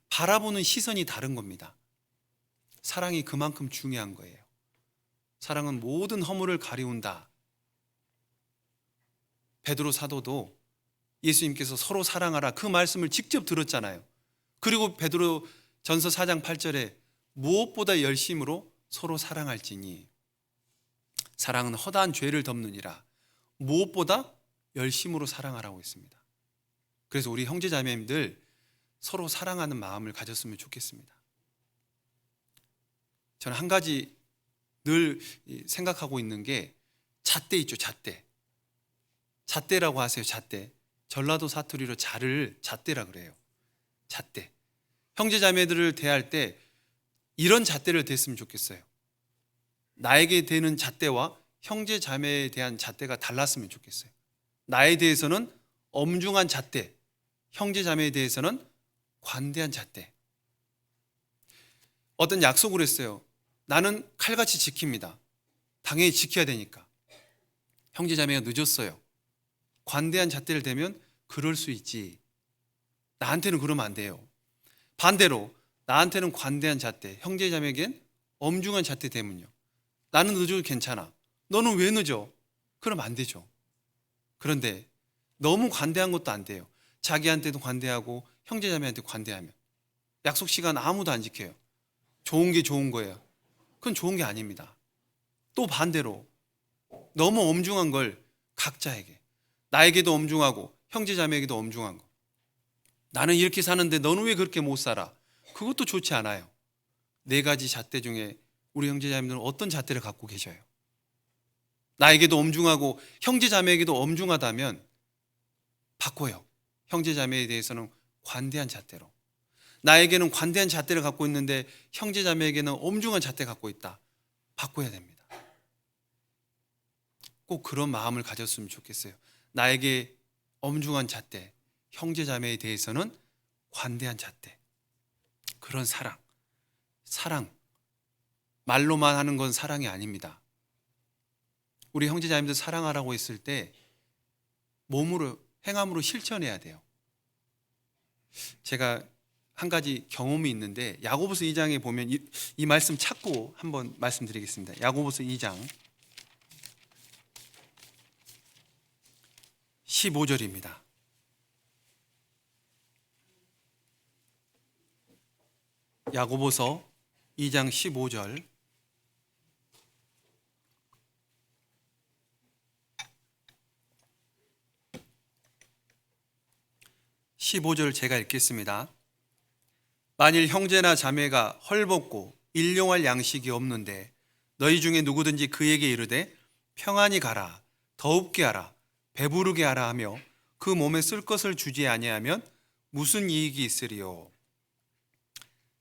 바라보는 시선이 다른 겁니다. 사랑이 그만큼 중요한 거예요. 사랑은 모든 허물을 가리운다. 베드로 사도도 예수님께서 서로 사랑하라 그 말씀을 직접 들었잖아요. 그리고 베드로 전서 4장 8절에 무엇보다 열심으로 서로 사랑할지니 사랑은 허다한 죄를 덮느니라. 무엇보다 열심으로 사랑하라고 했습니다. 그래서 우리 형제 자매님들 서로 사랑하는 마음을 가졌으면 좋겠습니다. 저는 한 가지 늘 생각하고 있는 게 잣대 있죠. 잣대라고 하세요. 잣대. 전라도 사투리로 자를 잣대라 그래요. 잣대. 형제 자매들을 대할 때 이런 잣대를 댔으면 좋겠어요. 나에게 대는 잣대와 형제 자매에 대한 잣대가 달랐으면 좋겠어요. 나에 대해서는 엄중한 잣대, 형제 자매에 대해서는 관대한 잣대. 어떤 약속을 했어요. 나는 칼같이 지킵니다. 당연히 지켜야 되니까. 형제 자매가 늦었어요. 관대한 잣대를 대면 그럴 수 있지. 나한테는 그러면 안 돼요. 반대로 나한테는 관대한 잣대, 형제 자매에겐 엄중한 잣대 대면요. 나는 늦어도 괜찮아. 너는 왜 늦어? 그럼 안 되죠. 그런데 너무 관대한 것도 안 돼요. 자기한테도 관대하고 형제 자매한테 관대하면 약속 시간 아무도 안 지켜요. 좋은 게 좋은 거예요. 그건 좋은 게 아닙니다. 또 반대로 너무 엄중한 걸 각자에게, 나에게도 엄중하고 형제 자매에게도 엄중한 거. 나는 이렇게 사는데 너는 왜 그렇게 못 살아? 그것도 좋지 않아요. 네 가지 잣대 중에 우리 형제자매들은 어떤 잣대를 갖고 계셔요? 나에게도 엄중하고 형제자매에게도 엄중하다면 바꿔요. 형제자매에 대해서는 관대한 잣대로. 나에게는 관대한 잣대를 갖고 있는데 형제자매에게는 엄중한 잣대 갖고 있다. 바꿔야 됩니다. 꼭 그런 마음을 가졌으면 좋겠어요. 나에게 엄중한 잣대, 형제자매에 대해서는 관대한 잣대. 그런 사랑. 말로만 하는 건 사랑이 아닙니다. 우리 형제자매들 사랑하라고 했을 때 몸으로, 행함으로 실천해야 돼요. 제가 한 가지 경험이 있는데 야고보서 2장에 보면 이 말씀 찾고 한번 말씀드리겠습니다. 야고보서 2장 15절입니다. 야고보서 2장 15절. 제가 읽겠습니다. 만일 형제나 자매가 헐벗고 일용할 양식이 없는데 너희 중에 누구든지 그에게 이르되 평안히 가라, 더웁게 하라, 배부르게 하라 하며 그 몸에 쓸 것을 주지 아니하면 무슨 이익이 있으리요.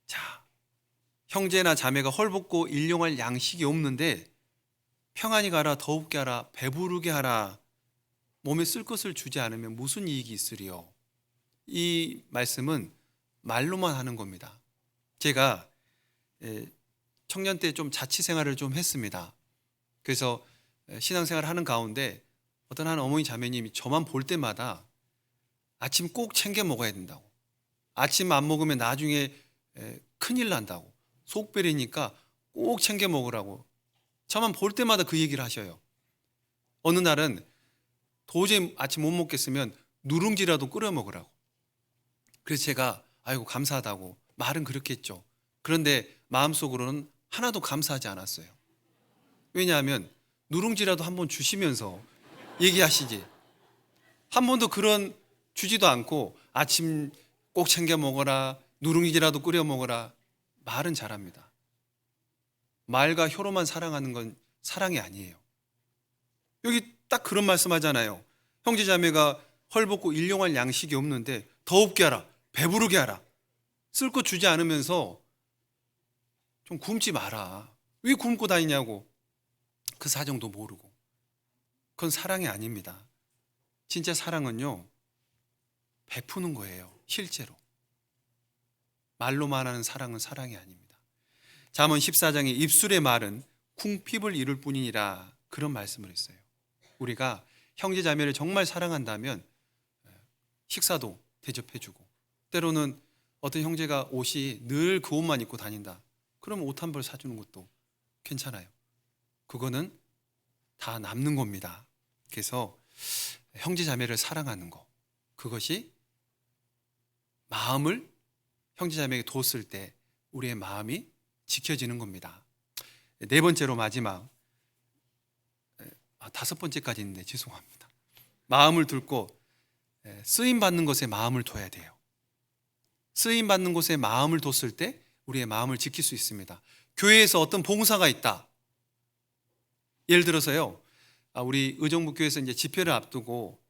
자, 형제나 자매가 헐벗고 일용할 양식이 없는데 평안히 가라, 더웁게 하라, 배부르게 하라, 몸에 쓸 것을 주지 않으면 무슨 이익이 있으리요. 이 말씀은 말로만 하는 겁니다. 제가 청년 때 좀 자취 생활을 좀 했습니다. 그래서 신앙생활을 하는 가운데 어떤 한 어머니 자매님이 저만 볼 때마다 아침 꼭 챙겨 먹어야 된다고, 아침 안 먹으면 나중에 큰일 난다고, 속배리니까 꼭 챙겨 먹으라고 저만 볼 때마다 그 얘기를 하셔요. 어느 날은 도저히 아침 못 먹겠으면 누룽지라도 끓여 먹으라고. 그래서 제가 아이고 감사하다고 말은 그렇게 했죠. 그런데 마음속으로는 하나도 감사하지 않았어요. 왜냐하면 누룽지라도 한번 주시면서 얘기하시지, 한 번도 그런 주지도 않고 아침 꼭 챙겨 먹어라, 누룽지라도 끓여 먹어라. 말은 잘합니다. 말과 혀로만 사랑하는 건 사랑이 아니에요. 여기 딱 그런 말씀하잖아요. 형제자매가 헐벗고 일용할 양식이 없는데 더웁게 하라, 배부르게 하라. 쓸 거 주지 않으면서 좀 굶지 마라. 왜 굶고 다니냐고. 그 사정도 모르고. 그건 사랑이 아닙니다. 진짜 사랑은요, 베푸는 거예요. 실제로. 말로만 하는 사랑은 사랑이 아닙니다. 잠언 14장에 입술의 말은 궁핍을 이룰 뿐이니라, 그런 말씀을 했어요. 우리가 형제 자매를 정말 사랑한다면 식사도 대접해주고, 때로는 어떤 형제가 옷이 늘 그 옷만 입고 다닌다, 그러면 옷 한 벌 사주는 것도 괜찮아요. 그거는 다 남는 겁니다. 그래서 형제 자매를 사랑하는 거, 그것이 마음을 형제 자매에게 뒀을 때 우리의 마음이 지켜지는 겁니다. 네 번째로 마지막, 다섯 번째까지 있는데 죄송합니다. 마음을 둘고 쓰임 받는 것에 마음을 둬야 돼요. 쓰임 받는 곳에 마음을 뒀을 때 우리의 마음을 지킬 수 있습니다. 교회에서 어떤 봉사가 있다. 예를 들어서요, 우리 의정부교회에서 이제 집회를 앞두고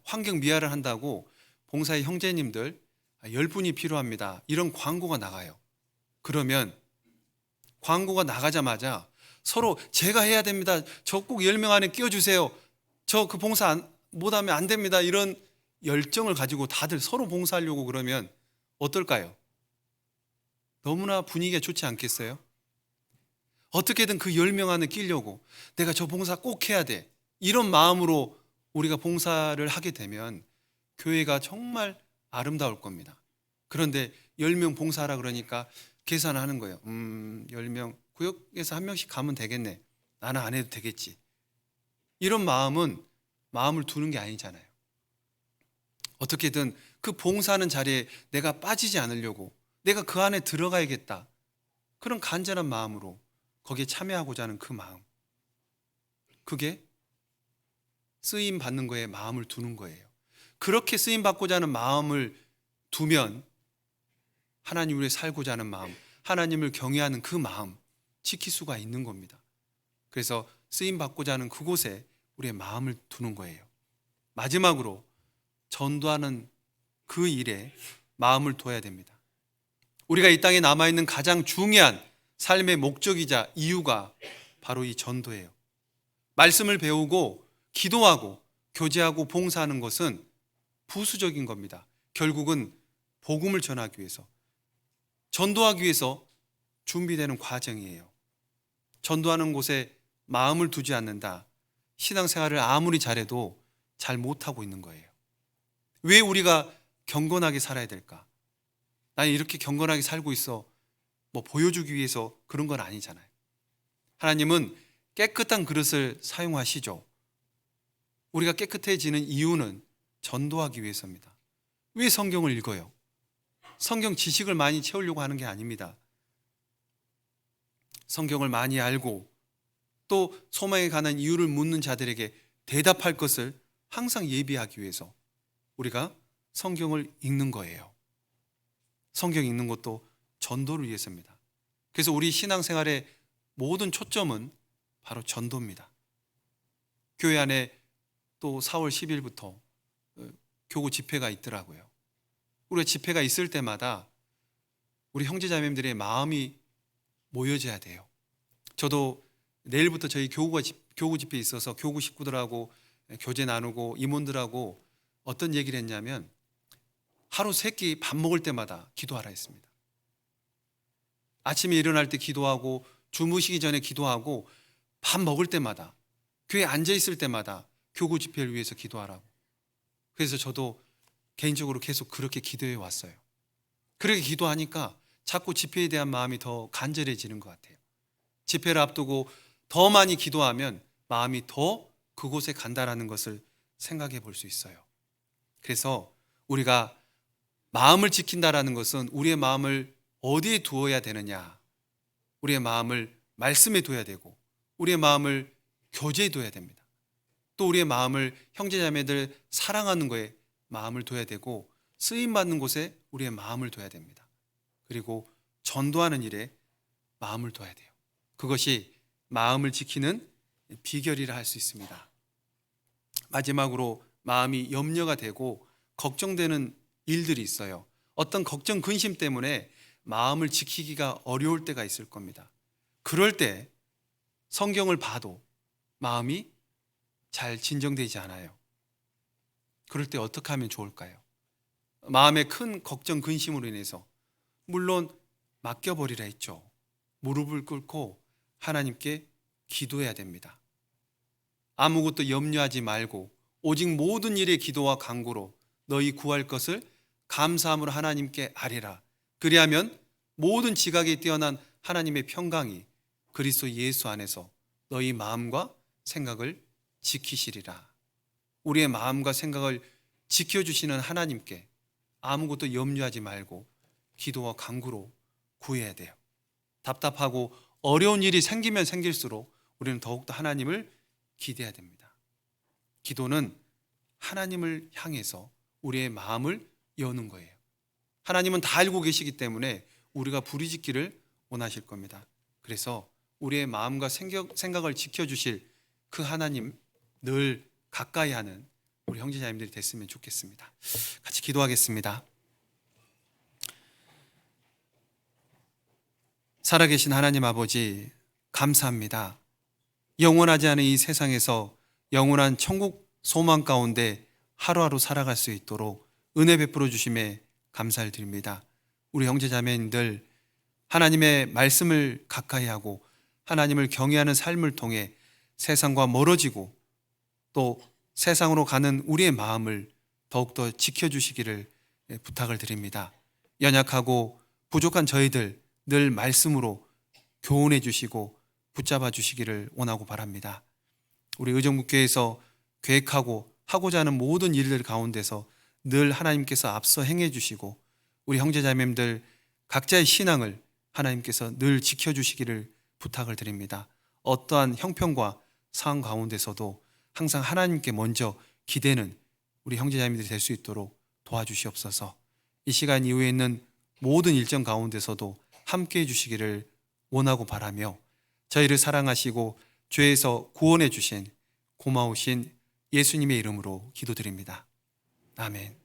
환경 미화를 한다고 봉사의 형제님들 10분이 필요합니다, 이런 광고가 나가요. 그러면 광고가 나가자마자 서로 제가 해야 됩니다, 저 꼭 10명 안에 끼워주세요, 저 그 봉사 못하면 안 됩니다, 이런 열정을 가지고 다들 서로 봉사하려고 그러면 어떨까요? 너무나 분위기가 좋지 않겠어요? 어떻게든 그 10명 안에 끼려고 내가 저 봉사 꼭 해야 돼, 이런 마음으로 우리가 봉사를 하게 되면 교회가 정말 아름다울 겁니다. 그런데 10명 봉사하라 그러니까 계산하는 거예요. 10명, 구역에서 한 명씩 가면 되겠네, 나는 안 해도 되겠지. 이런 마음은 마음을 두는 게 아니잖아요. 어떻게든 그 봉사하는 자리에 내가 빠지지 않으려고, 내가 그 안에 들어가야겠다, 그런 간절한 마음으로 거기에 참여하고자 하는 그 마음, 그게 쓰임 받는 거에 마음을 두는 거예요. 그렇게 쓰임 받고자 하는 마음을 두면 하나님 위해 살고자 하는 마음, 하나님을 경외하는 그 마음 지킬 수가 있는 겁니다. 그래서 쓰임 받고자 하는 그곳에 우리의 마음을 두는 거예요. 마지막으로 전도하는 그 일에 마음을 둬야 됩니다. 우리가 이 땅에 남아있는 가장 중요한 삶의 목적이자 이유가 바로 이 전도예요. 말씀을 배우고 기도하고 교제하고 봉사하는 것은 부수적인 겁니다. 결국은 복음을 전하기 위해서, 전도하기 위해서 준비되는 과정이에요. 전도하는 곳에 마음을 두지 않는다. 신앙생활을 아무리 잘해도 잘 못하고 있는 거예요. 왜 우리가 경건하게 살아야 될까? 나는 이렇게 경건하게 살고 있어. 보여주기 위해서 그런 건 아니잖아요. 하나님은 깨끗한 그릇을 사용하시죠. 우리가 깨끗해지는 이유는 전도하기 위해서입니다. 왜 성경을 읽어요? 성경 지식을 많이 채우려고 하는 게 아닙니다. 성경을 많이 알고 또 소망에 관한 이유를 묻는 자들에게 대답할 것을 항상 예비하기 위해서 우리가 성경을 읽는 거예요. 성경 읽는 것도 전도를 위해서입니다. 그래서 우리 신앙생활의 모든 초점은 바로 전도입니다. 교회 안에 또 4월 10일부터 교구 집회가 있더라고요. 우리가 집회가 있을 때마다 우리 형제자매들의 마음이 모여져야 돼요. 저도 내일부터 저희 교구 집회에 있어서 교구 식구들하고 교제 나누고 임원들하고 어떤 얘기를 했냐면 하루 3끼 밥 먹을 때마다 기도하라 했습니다. 아침에 일어날 때 기도하고 주무시기 전에 기도하고 밥 먹을 때마다 교회에 앉아있을 때마다 교구 집회를 위해서 기도하라고. 그래서 저도 개인적으로 계속 그렇게 기도해 왔어요. 그렇게 기도하니까 자꾸 집회에 대한 마음이 더 간절해지는 것 같아요. 집회를 앞두고 더 많이 기도하면 마음이 더 그곳에 간다라는 것을 생각해 볼 수 있어요. 그래서 우리가 마음을 지킨다라는 것은 우리의 마음을 어디에 두어야 되느냐, 우리의 마음을 말씀에 둬야 되고 우리의 마음을 교제에 둬야 됩니다. 또 우리의 마음을 형제자매들 사랑하는 거에 마음을 둬야 되고 쓰임받는 곳에 우리의 마음을 둬야 됩니다. 그리고 전도하는 일에 마음을 둬야 돼요. 그것이 마음을 지키는 비결이라 할 수 있습니다. 마지막으로 마음이 염려가 되고 걱정되는 일들이 있어요. 어떤 걱정, 근심 때문에 마음을 지키기가 어려울 때가 있을 겁니다. 그럴 때 성경을 봐도 마음이 잘 진정되지 않아요. 그럴 때 어떻게 하면 좋을까요? 마음의 큰 걱정, 근심으로 인해서 물론 맡겨버리라 했죠. 무릎을 꿇고 하나님께 기도해야 됩니다. 아무것도 염려하지 말고 오직 모든 일에 기도와 간구로 너희 구할 것을 감사함으로 하나님께 아뢰라. 그리하면 모든 지각에 뛰어난 하나님의 평강이 그리스도 예수 안에서 너희 마음과 생각을 지키시리라. 우리의 마음과 생각을 지켜주시는 하나님께 아무것도 염려하지 말고 기도와 간구로 구해야 돼요. 답답하고 어려운 일이 생기면 생길수록 우리는 더욱더 하나님을 기대해야 됩니다. 기도는 하나님을 향해서 우리의 마음을 여는 거예요. 하나님은 다 알고 계시기 때문에 우리가 부르짖기를 원하실 겁니다. 그래서 우리의 마음과 생각을 지켜주실 그 하나님 늘 가까이 하는 우리 형제자매들이 됐으면 좋겠습니다. 같이 기도하겠습니다. 살아계신 하나님 아버지, 감사합니다. 영원하지 않은 이 세상에서 영원한 천국 소망 가운데 하루하루 살아갈 수 있도록 은혜 베풀어 주심에 감사를 드립니다. 우리 형제자매님들 하나님의 말씀을 가까이 하고 하나님을 경외하는 삶을 통해 세상과 멀어지고 또 세상으로 가는 우리의 마음을 더욱더 지켜주시기를 부탁을 드립니다. 연약하고 부족한 저희들 늘 말씀으로 교훈해 주시고 붙잡아 주시기를 원하고 바랍니다. 우리 의정부교회에서 계획하고 하고자 하는 모든 일들 가운데서 늘 하나님께서 앞서 행해 주시고 우리 형제자매들 각자의 신앙을 하나님께서 늘 지켜주시기를 부탁을 드립니다. 어떠한 형편과 상황 가운데서도 항상 하나님께 먼저 기대는 우리 형제자매들이 될 수 있도록 도와주시옵소서. 이 시간 이후에 있는 모든 일정 가운데서도 함께 해주시기를 원하고 바라며 저희를 사랑하시고 죄에서 구원해 주신 고마우신 예수님의 이름으로 기도드립니다. 아멘.